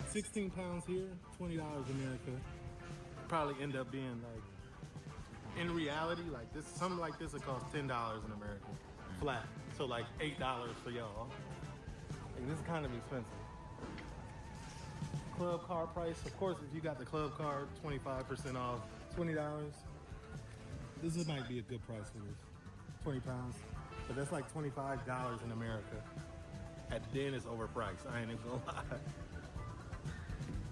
16 pounds here, $20 America. Probably end up being like, in reality, like this, something like this would cost $10 in America, flat. So like $8 for y'all. Like, this is kind of expensive. Club card price, of course, if you got the club card, 25% off, $20. This might be a good price for this, 20 pounds. But that's like $25 in America. At then it's overpriced. I ain't even gonna lie.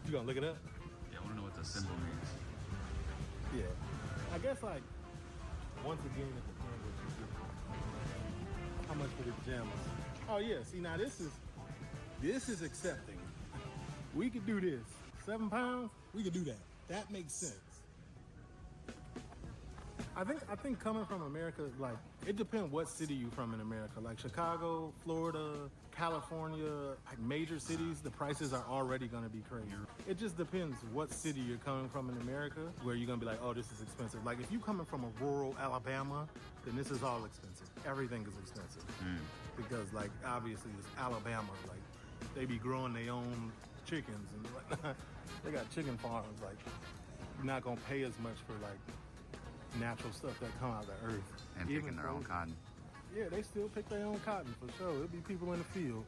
You gonna look it up? Yeah, I want to know what the symbol means. Yeah. I guess like once again it depends what you get. How much for the pajamas? Oh yeah, see now this is accepting. We could do this. 7 pounds, we could do that. That makes sense. I think coming from America, like, it depends what city you from in America. Like Chicago, Florida, California, like major cities, the prices are already gonna be crazy. It just depends what city you're coming from in America, where you're gonna be like, oh, this is expensive. Like if you coming from a rural Alabama, then this is all expensive. Everything is expensive. Because like obviously it's Alabama, like they be growing their own chickens and whatnot. They got chicken farms, like you're not gonna pay as much for like natural stuff that come out of the earth. And picking their own cotton. Yeah, they still pick their own cotton for sure. It'll be people in the field.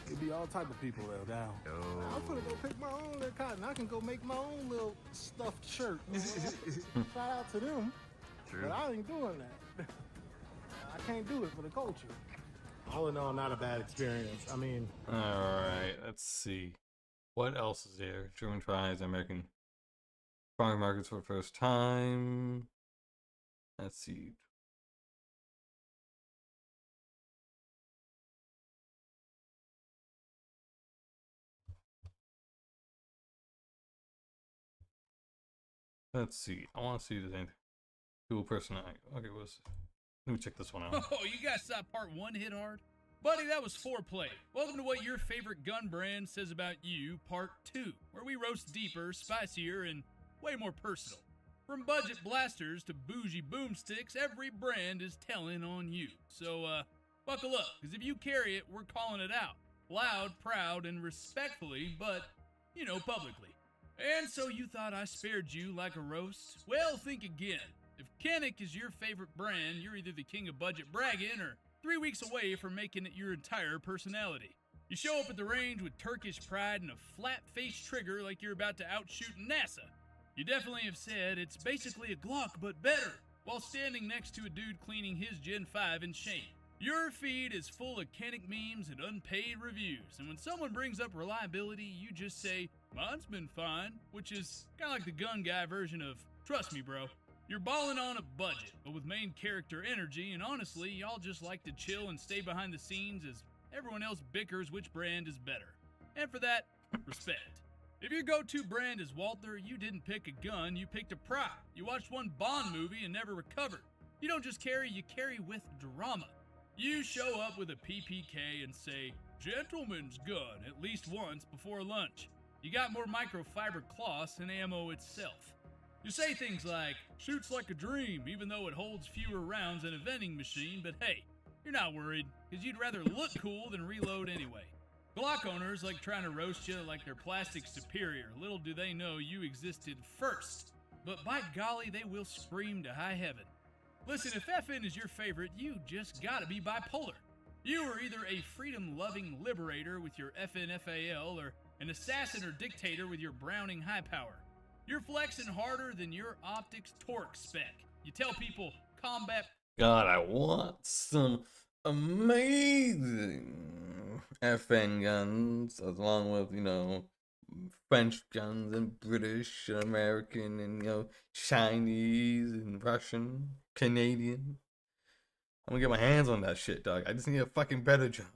It'll be all type of people there now. I'm gonna go pick my own little cotton. I can go make my own little stuffed shirt. Shout out to them. True. But I ain't doing that. I can't do it for the culture. All in all, not a bad experience. I mean, alright, let's see. What else is there? German tries American farming markets for the first time. Let's see. Let's see. I want to see if there's anything. Cool personality. Okay, let me check this one out. Oh, you guys saw part 1 hit hard? Buddy, that was foreplay. Welcome to what your favorite gun brand says about you, part 2, where we roast deeper, spicier, and way more personal. From budget blasters to bougie boomsticks, every brand is telling on you. So, buckle up, because if you carry it, we're calling it out. Loud, proud, and respectfully, but, publicly. And so you thought I spared you like a roast? Well, think again. If Kennick is your favorite brand, you're either the king of budget bragging or 3 weeks away from making it your entire personality. You show up at the range with Turkish pride and a flat-faced trigger like you're about to outshoot NASA. You definitely have said it's basically a Glock but better, while standing next to a dude cleaning his Gen 5 in shame. Your feed is full of Kennick memes and unpaid reviews, and when someone brings up reliability, you just say, mine's been fine, which is kind of like the gun guy version of, trust me bro. You're balling on a budget, but with main character energy, and honestly, y'all just like to chill and stay behind the scenes as everyone else bickers which brand is better. And for that, respect. If your go-to brand is Walther, you didn't pick a gun, you picked a prop. You watched one Bond movie and never recovered. You don't just carry, you carry with drama. You show up with a PPK and say, gentleman's gun, at least once before lunch. You got more microfiber cloths than ammo itself. You say things like, shoots like a dream, even though it holds fewer rounds than a vending machine, but hey, you're not worried, because you'd rather look cool than reload anyway. Glock owners like trying to roast you like they're plastic superior. Little do they know you existed first. But by golly, they will scream to high heaven. Listen, if FN is your favorite, you just gotta be bipolar. You are either a freedom-loving liberator with your FNFAL or an assassin or dictator with your Browning high power. You're flexing harder than your optics torque spec. You tell people, combat... God, I want some amazing FN guns, along with, French guns and British and American and, Chinese and Russian, Canadian. I'm gonna get my hands on that shit, dog. I just need a fucking better job.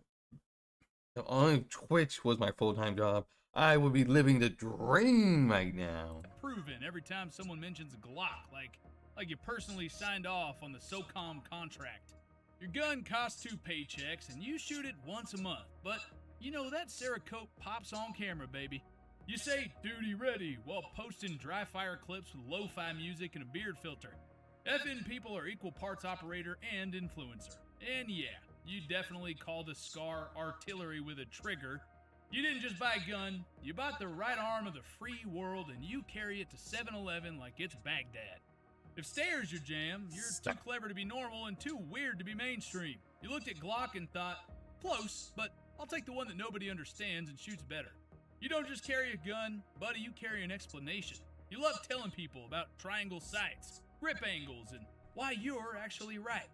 If only Twitch was my full-time job, I would be living the dream right now. Proven every time someone mentions Glock, like you personally signed off on the SOCOM contract. Your gun costs 2 paychecks and you shoot it once a month, but that Cerakote pops on camera, baby. You say duty ready while posting dry fire clips with lo-fi music and a beard filter. FN people are equal parts operator and influencer. And yeah, you definitely called a SCAR artillery with a trigger. You didn't just buy a gun, you bought the right arm of the free world and you carry it to 7-Eleven like it's Baghdad. If Stayer's your jam, you're too clever to be normal and too weird to be mainstream. You looked at Glock and thought, close, but I'll take the one that nobody understands and shoots better. You don't just carry a gun, buddy, you carry an explanation. You love telling people about triangle sights, grip angles, and why you're actually right.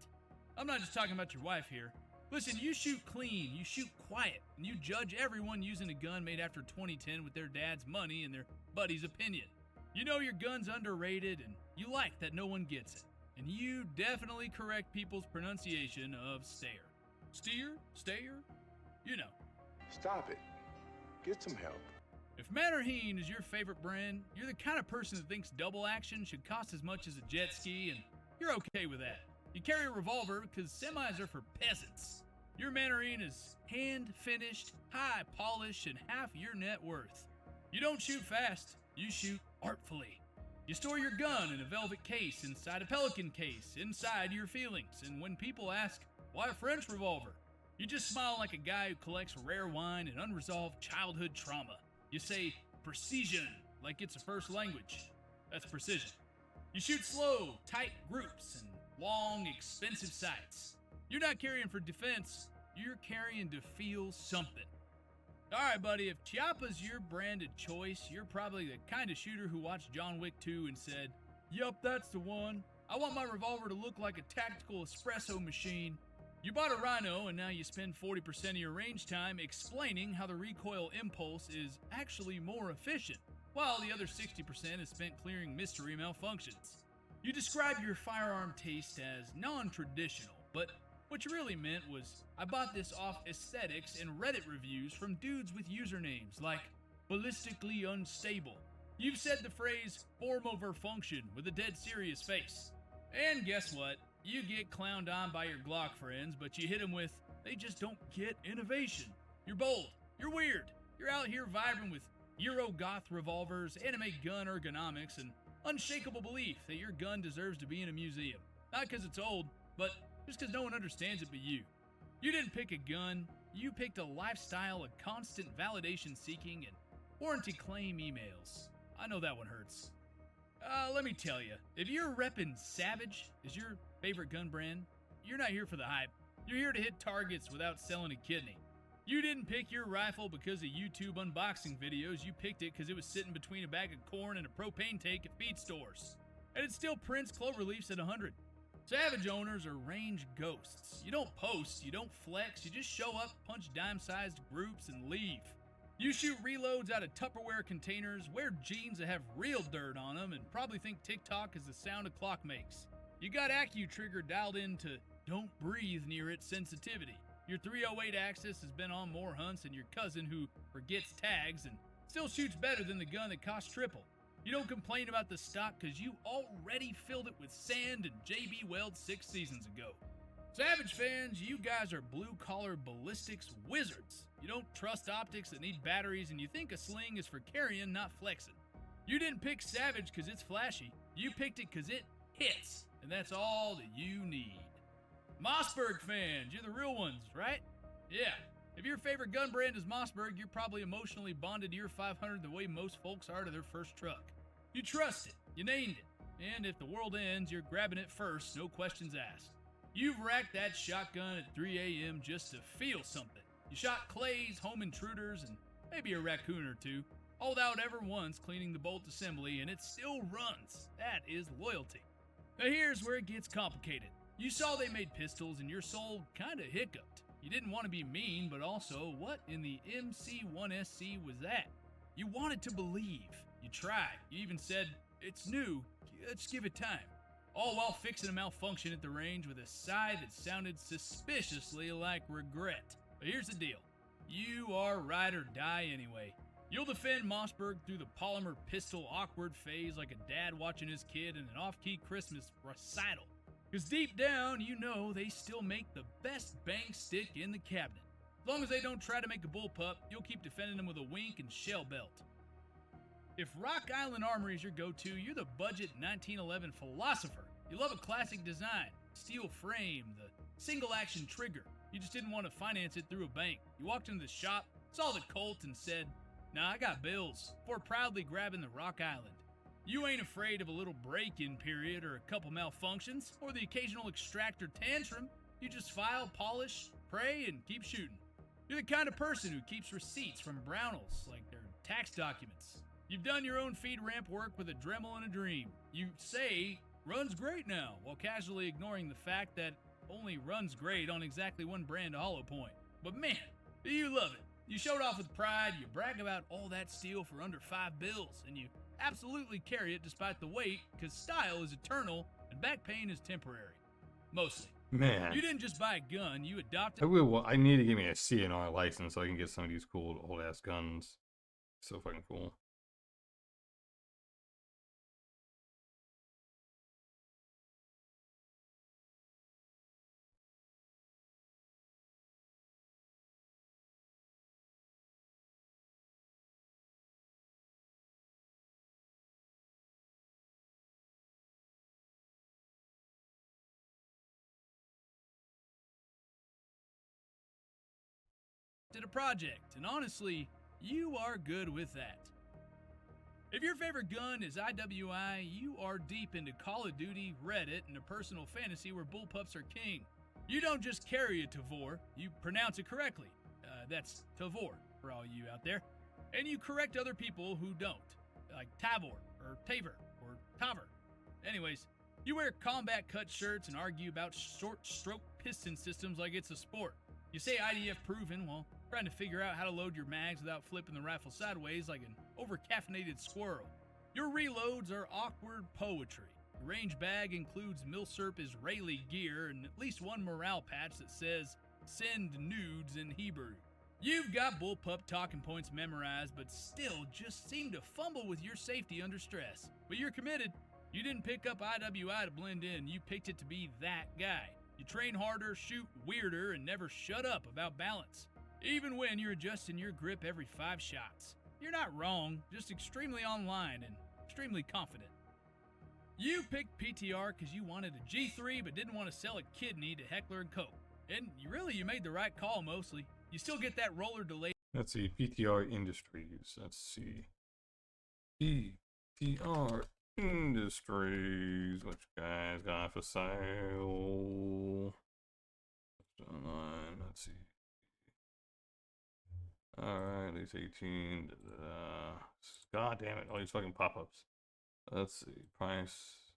I'm not just talking about your wife here. Listen, you shoot clean, you shoot quiet, and you judge everyone using a gun made after 2010 with their dad's money and their buddy's opinion. You know your gun's underrated, and you like that no one gets it. And you definitely correct people's pronunciation of stare. Steer? Stayer? You know. Stop it. Get some help. If Mannerheen is your favorite brand, you're the kind of person that thinks double action should cost as much as a jet ski, and you're okay with that. You carry a revolver because semis are for peasants. Your Mannerheen is hand-finished, high-polished, and half your net worth. You don't shoot fast, you shoot artfully. You store your gun in a velvet case, inside a pelican case, inside your feelings, and when people ask, why a French revolver? You just smile like a guy who collects rare wine and unresolved childhood trauma. You say, precision, like it's a first language. That's precision. You shoot slow, tight groups, and long, expensive sights. You're not carrying for defense, you're carrying to feel something. Alright, buddy, if Chiappa's your branded choice, you're probably the kind of shooter who watched John Wick 2 and said, yup, that's the one. I want my revolver to look like a tactical espresso machine. You bought a Rhino, and now you spend 40% of your range time explaining how the recoil impulse is actually more efficient, while the other 60% is spent clearing mystery malfunctions. You describe your firearm taste as non-traditional, but what you really meant was, I bought this off aesthetics and Reddit reviews from dudes with usernames like ballistically unstable. You've said the phrase form over function with a dead serious face. And guess what? You get clowned on by your Glock friends, but you hit them with, they just don't get innovation. You're bold. You're weird. You're out here vibing with Euro-goth revolvers, anime gun ergonomics, and unshakable belief that your gun deserves to be in a museum. Not because it's old, but just because no one understands it but you. You didn't pick a gun, you picked a lifestyle of constant validation seeking and warranty claim emails. I know that one hurts. Let me tell you, if you're repping Savage as your favorite gun brand, you're not here for the hype. You're here to hit targets without selling a kidney. You didn't pick your rifle because of YouTube unboxing videos, you picked it because it was sitting between a bag of corn and a propane tank at feed stores. And it still prints cloverleafs at 100. Savage owners are range ghosts. You don't post, you don't flex, you just show up, punch dime-sized groups, and leave. You shoot reloads out of Tupperware containers, wear jeans that have real dirt on them, and probably think TikTok is the sound a clock makes. You got AccuTrigger dialed into don't breathe near it sensitivity. Your 308 Axis has been on more hunts than your cousin who forgets tags and still shoots better than the gun that costs triple. You don't complain about the stock because you already filled it with sand and JB Weld 6 seasons ago. Savage fans, you guys are blue-collar ballistics wizards. You don't trust optics that need batteries, and you think a sling is for carrying, not flexing. You didn't pick Savage because it's flashy. You picked it because it hits, and that's all that you need. Mossberg fans, you're the real ones, right? Yeah. If your favorite gun brand is Mossberg, you're probably emotionally bonded to your 500 the way most folks are to their first truck. You trust it, you named it, and if the world ends, you're grabbing it first, no questions asked. You've racked that shotgun at 3 a.m. just to feel something. You shot clays, home intruders, and maybe a raccoon or two, all without ever once cleaning the bolt assembly, and it still runs. That is loyalty. Now here's where it gets complicated. You saw they made pistols and your soul kinda hiccuped. You didn't want to be mean, but also, what in the MC1SC was that? You wanted to believe. You tried. You even said, it's new, let's give it time. All while fixing a malfunction at the range with a sigh that sounded suspiciously like regret. But here's the deal. You are ride or die anyway. You'll defend Mossberg through the polymer pistol awkward phase like a dad watching his kid in an off-key Christmas recital. Because deep down, you know they still make the best bang stick in the cabinet. As long as they don't try to make a bullpup, you'll keep defending them with a wink and shell belt. If Rock Island Armory is your go-to, you're the budget 1911 philosopher. You love a classic design, steel frame, the single-action trigger. You just didn't want to finance it through a bank. You walked into the shop, saw the Colt, and said, nah, I got bills, before proudly grabbing the Rock Island. You ain't afraid of a little break-in period or a couple malfunctions or the occasional extractor tantrum. You just file, polish, pray, and keep shooting. You're the kind of person who keeps receipts from Brownells like they're tax documents. You've done your own feed ramp work with a Dremel and a Dream. You say, runs great now, while casually ignoring the fact that only runs great on exactly one brand of hollow point. But man, do you love it. You showed off with pride, you brag about all that steel for under $5, and you absolutely carry it despite the weight, because style is eternal and back pain is temporary. Mostly. Man. You didn't just buy a gun, you adopted... I need to give me a CNR license so I can get some of these cool old-ass guns. So fucking cool. a project, and honestly, you are good with that. If your favorite gun is IWI, you are deep into Call of Duty, Reddit, and a personal fantasy where bullpups are king. You don't just carry a Tavor, you pronounce it correctly. That's Tavor, for all you out there. And you correct other people who don't, like Tavor, or Taver, or Taver. Anyways, you wear combat cut shirts and argue about short stroke piston systems like it's a sport. You say IDF proven while trying to figure out how to load your mags without flipping the rifle sideways like an over-caffeinated squirrel. Your reloads are awkward poetry. Your range bag includes Milsurp Israeli gear and at least one morale patch that says, "Send nudes" in Hebrew. You've got bullpup talking points memorized, but still just seem to fumble with your safety under stress. But you're committed. You didn't pick up IWI to blend in, you picked it to be that guy. You train harder, shoot weirder, and never shut up about balance. Even when you're adjusting your grip every 5 shots. You're not wrong, just extremely online and extremely confident. You picked PTR because you wanted a G3 but didn't want to sell a kidney to Heckler & Koch. And you made the right call mostly. You still get that roller delay. Let's see, PTR Industries. Let's see. PTR Industries. Which guys got for sale? Online. Let's see. Alright, at least 18. God damn it, all these fucking pop-ups. Let's see, price.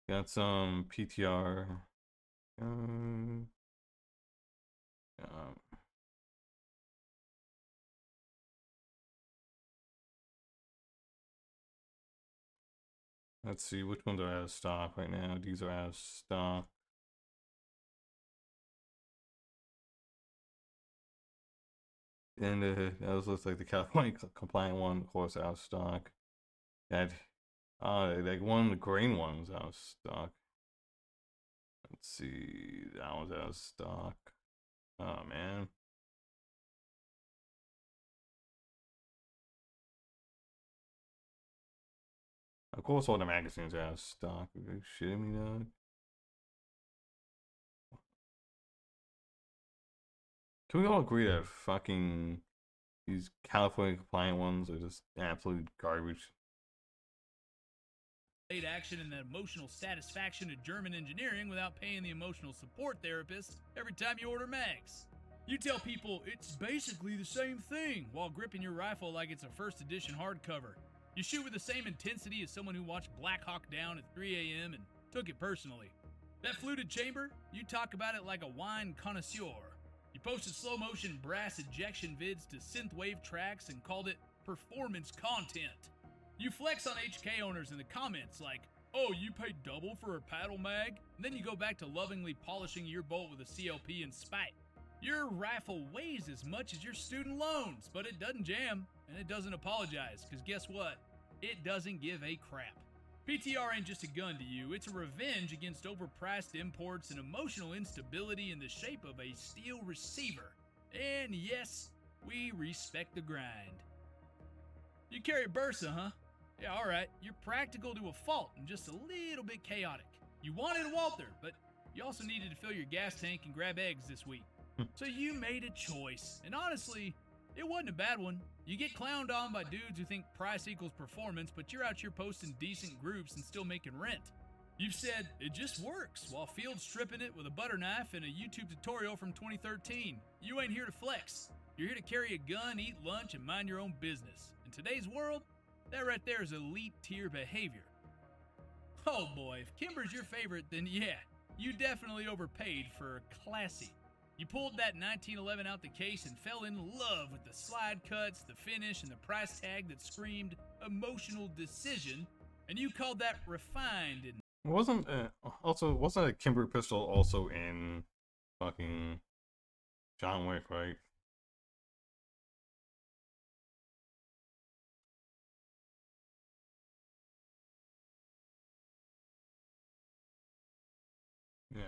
Got some PTR. Let's see, which ones are out of stock right now? These are out of stock. And those looks like the California compliant one, of course, out of stock. Got like one of the green ones out of stock. Let's see, that one's out of stock. Oh man. Of course, all the magazines are out of stock. Are you shitting me, dog? Can we all agree that fucking these California compliant ones are just absolute garbage? Action and the emotional satisfaction of German engineering without paying the emotional support therapist every time you order mags. You tell people it's basically the same thing while gripping your rifle like it's a first edition hardcover. You shoot with the same intensity as someone who watched Black Hawk Down at 3 a.m. and took it personally. That fluted chamber, you talk about it like a wine connoisseur. You posted slow motion brass ejection vids to synthwave tracks and called it performance content. You flex on HK owners in the comments like, "Oh, you paid double for a paddle mag?" And then you go back to lovingly polishing your bolt with a CLP in spite. Your rifle weighs as much as your student loans, but it doesn't jam, and it doesn't apologize, because guess what? It doesn't give a crap. PTR ain't just a gun to you, it's a revenge against overpriced imports and emotional instability in the shape of a steel receiver. And yes, we respect the grind. You carry a Bursa, huh? Yeah, alright, you're practical to a fault and just a little bit chaotic. You wanted a Walther, but you also needed to fill your gas tank and grab eggs this week. So you made a choice, and honestly, it wasn't a bad one. You get clowned on by dudes who think price equals performance, but you're out here posting decent groups and still making rent. You've said, it just works, while field stripping it with a butter knife in a YouTube tutorial from 2013. You ain't here to flex. You're here to carry a gun, eat lunch, and mind your own business. In today's world, that right there is elite tier behavior. Oh boy, if Kimber's your favorite, then yeah, you definitely overpaid for classy. You pulled that 1911 out the case and fell in love with the slide cuts, the finish, and the price tag that screamed emotional decision, and you called that refined and Wasn't wasn't a Kimber pistol also in fucking John Wick, right? Yeah.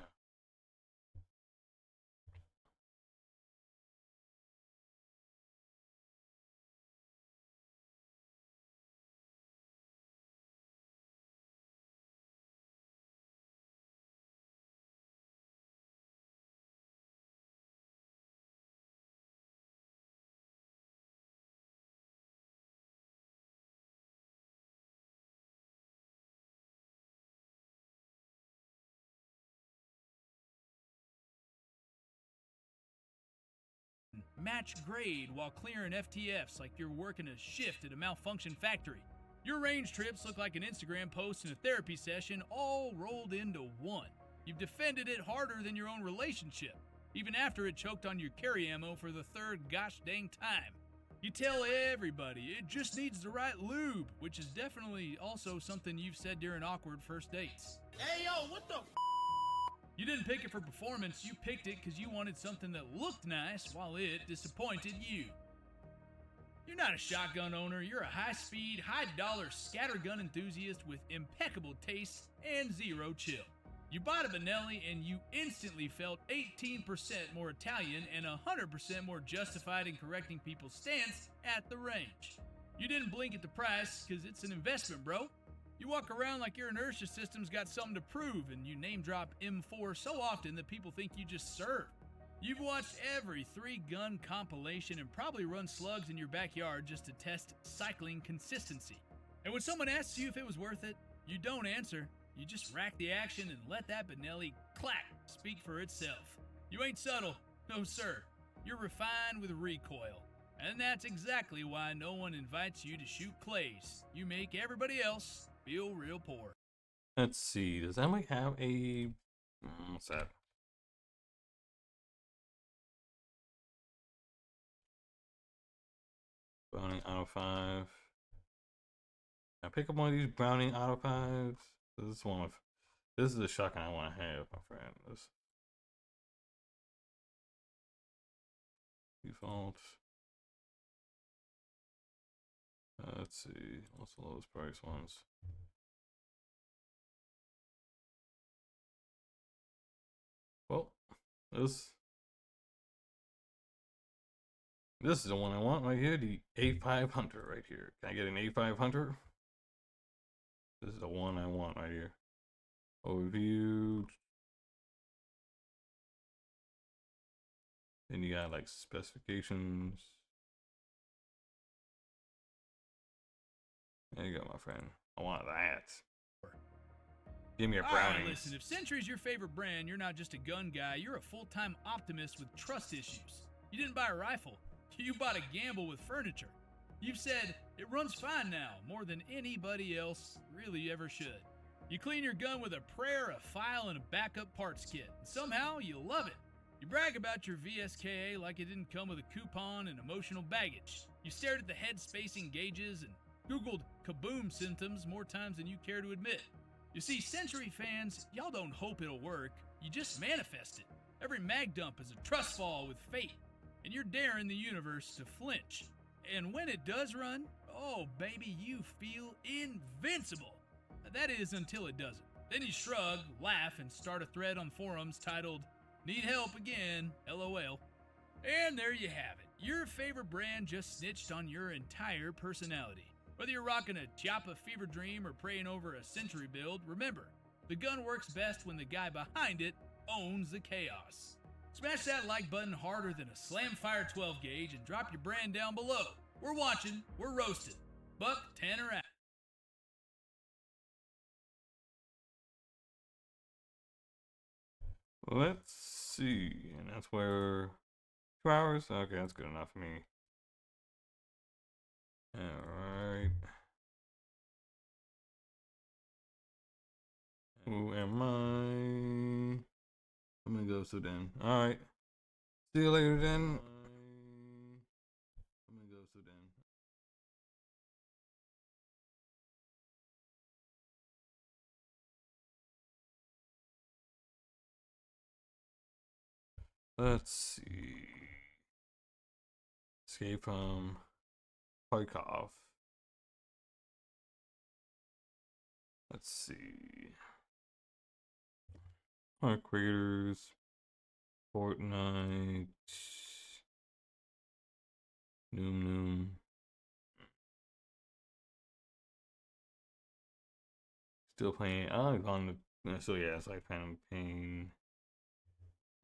match grade while clearing FTFs like you're working a shift at a malfunction factory. Your range trips look like an Instagram post and a therapy session all rolled into one. You've defended it harder than your own relationship, even after it choked on your carry ammo for the third gosh dang time. You tell everybody it just needs the right lube, which is definitely also something you've said during awkward first dates. Hey, yo, what the You didn't pick it for performance, you picked it because you wanted something that looked nice while it disappointed you. You're not a shotgun owner, you're a high-speed, high-dollar scattergun enthusiast with impeccable taste and zero chill. You bought a Benelli and you instantly felt 18% more Italian and 100% more justified in correcting people's stance at the range. You didn't blink at the price because it's an investment, bro. You walk around like your inertia system's got something to prove, and you name drop M4 so often that people think you just serve. You've watched every 3-gun compilation and probably run slugs in your backyard just to test cycling consistency. And when someone asks you if it was worth it, you don't answer. You just rack the action and let that Benelli clack speak for itself. You ain't subtle, no sir. You're refined with recoil. And that's exactly why no one invites you to shoot clays. You make everybody else feel real poor. Let's see. Does that might have a what's that? Browning Auto 5. I pick up one of these Browning Auto 5s. This is the shotgun I want to have, my friend. This default. Let's see. What's the lowest price ones? Well, this is the one I want right here, the A5 Hunter right here. Can I get an A5 Hunter? This is the one I want right here. Overview. Then you got like specifications. There you go, my friend. I want that. Give me a Browning. Alright, listen, if Sentry's your favorite brand, you're not just a gun guy, you're a full-time optimist with trust issues. You didn't buy a rifle, you bought a gamble with furniture. You've said, it runs fine now, more than anybody else really ever should. You clean your gun with a prayer, a file, and a backup parts kit, and somehow you love it. You brag about your VSKA like it didn't come with a coupon and emotional baggage. You stared at the head spacing gauges and Googled kaboom symptoms more times than you care to admit. You see, Century fans, y'all don't hope it'll work, you just manifest it. Every mag dump is a trust fall with fate, and you're daring the universe to flinch. And when it does run, oh baby, you feel invincible. That is until it doesn't. Then you shrug, laugh, and start a thread on forums titled, "Need help again, LOL." And there you have it. Your favorite brand just snitched on your entire personality. Whether you're rocking a Chiappa Fever Dream or praying over a Century build, remember, the gun works best when the guy behind it owns the chaos. Smash that like button harder than a Slamfire 12 gauge and drop your brand down below. We're watching, we're roasted. Buck, Tanner out. Let's see, and that's where 2 hours. Okay, that's good enough for me. All right. Who am I? I'm gonna go so then. Alright. See you later then. I'm gonna go so then. Let's see. Escape from Kharkov. Let's see. Our creators. Fortnite. Noom. Still playing. I'm on the. So yeah, it's like Phantom Pain.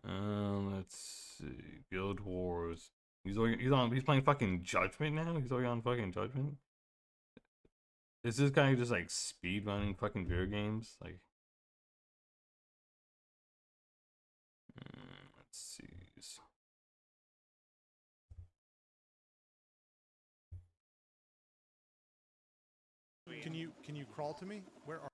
Let's see. Guild Wars. He's playing fucking Judgment now. He's already on fucking Judgment. Is this guy just like speed running fucking video games? Like, let's see. Can you crawl to me? Where are?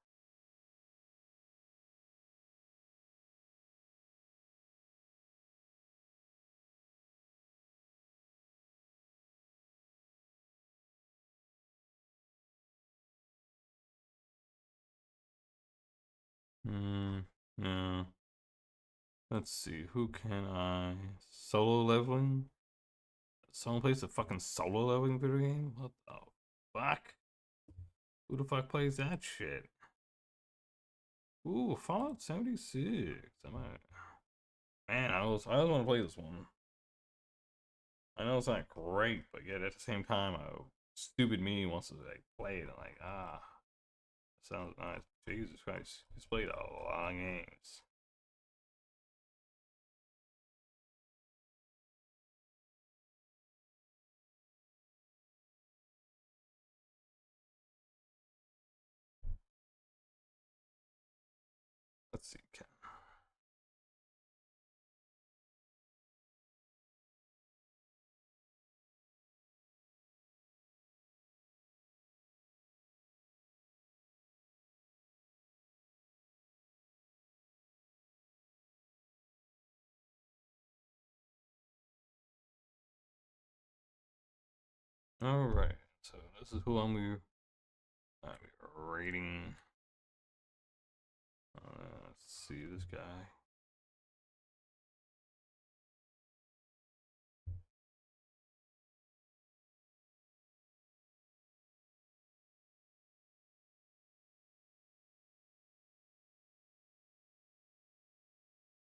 No. Let's see. Who can I solo leveling? Someone plays a fucking solo leveling video game? What the fuck? Who the fuck plays that shit? Ooh, Fallout 76. Man, I always want to play this one. I know it's not great, but yet at the same time, stupid me wants to like play it. I'm like, sounds nice. Jesus Christ, he's played a lot of games. Let's see. All right, so this is who I'm rating. Let's see this guy.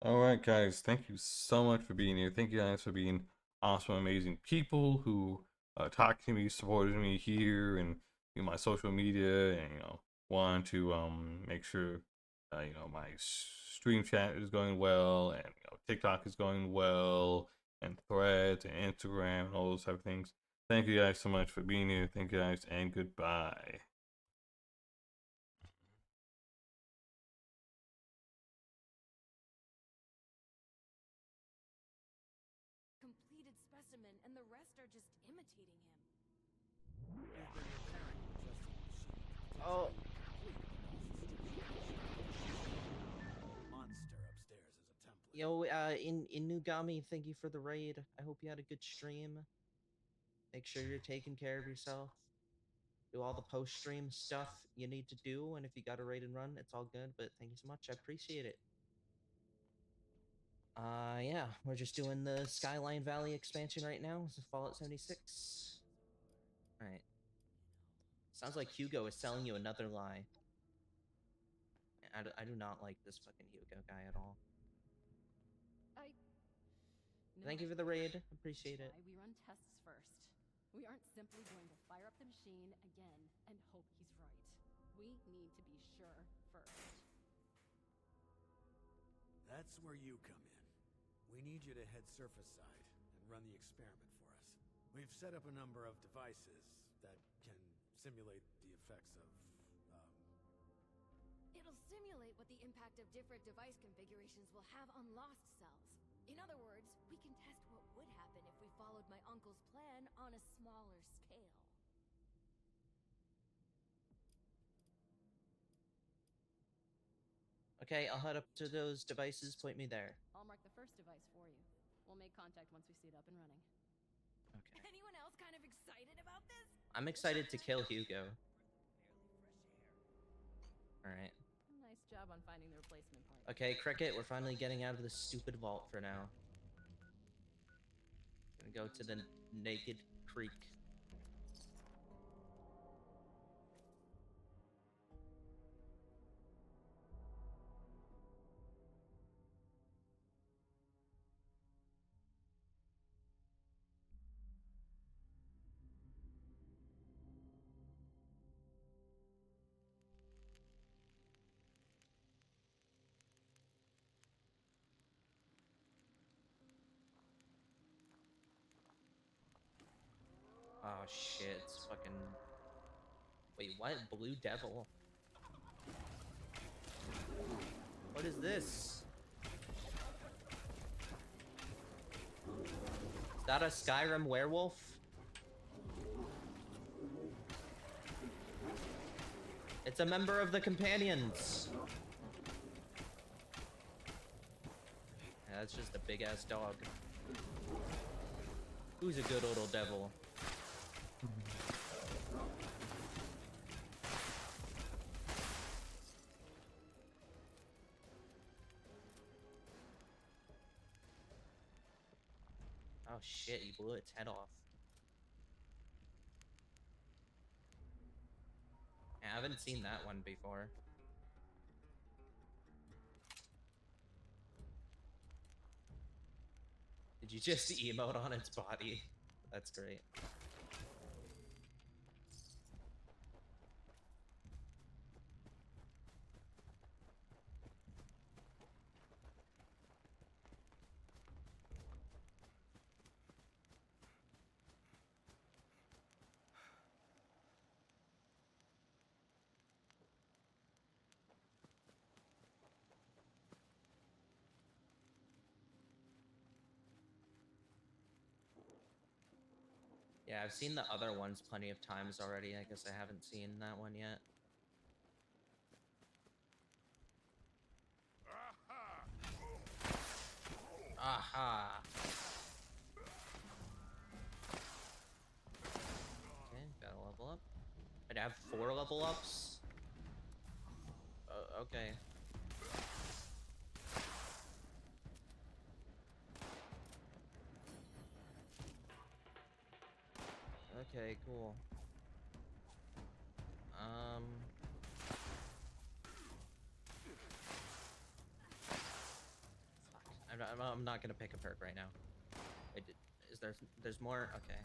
All right, guys. Thank you so much for being here. Thank you guys for being awesome, amazing people who talk to me, supported me here, and my social media, and want to make sure my stream chat is going well, and TikTok is going well, and Threads and Instagram and all those type of things. Thank you guys so much for being here. Thank you guys, and goodbye. Completed specimen, and the rest are just imitating him. Oh. Monster upstairs is a template. Yo, Inugami, thank you for the raid. I hope you had a good stream. Make sure you're taking care of yourself. Do all the post-stream stuff you need to do, and if you got a raid and run, it's all good, but thank you so much. I appreciate it. Yeah, we're just doing the Skyline Valley expansion right now. This is Fallout 76. Alright. Sounds like Hugo is selling you another lie. I do not like this fucking Hugo guy at all. Thank you for the raid. Appreciate it. We run tests first. We aren't simply going to fire up the machine again and hope he's right. We need to be sure first. That's where you come in. We need you to head surface side and run the experiment for us. We've set up a number of devices that can simulate the effects of, It'll simulate what the impact of different device configurations will have on lost cells. In other words, we can test what would happen if we followed my uncle's plan on a smaller scale. Okay, I'll head up to those devices. Point me there. I'll mark the first device for you. We'll make contact once we see it up and running. Okay. Anyone else kind of excited about this? I'm excited to kill Hugo. Alright. Nice job on finding the replacement part. Okay, Cricket, we're finally getting out of this stupid vault for now. Gonna go to the Naked Creek. Oh shit, it's fucking... Wait, what? Blue Devil? What is this? Is that a Skyrim werewolf? It's a member of the Companions! Yeah, that's just a big-ass dog. Who's a good little devil? Oh shit, he blew its head off. I haven't seen that one before. Did you just emote on its body? That's great. Yeah, I've seen the other ones plenty of times already. I guess I haven't seen that one yet. Aha! Okay, gotta level up. I'd have 4 level ups? Okay. Okay, cool. Fuck. I'm not gonna pick a perk right now. Wait, there's more? Okay.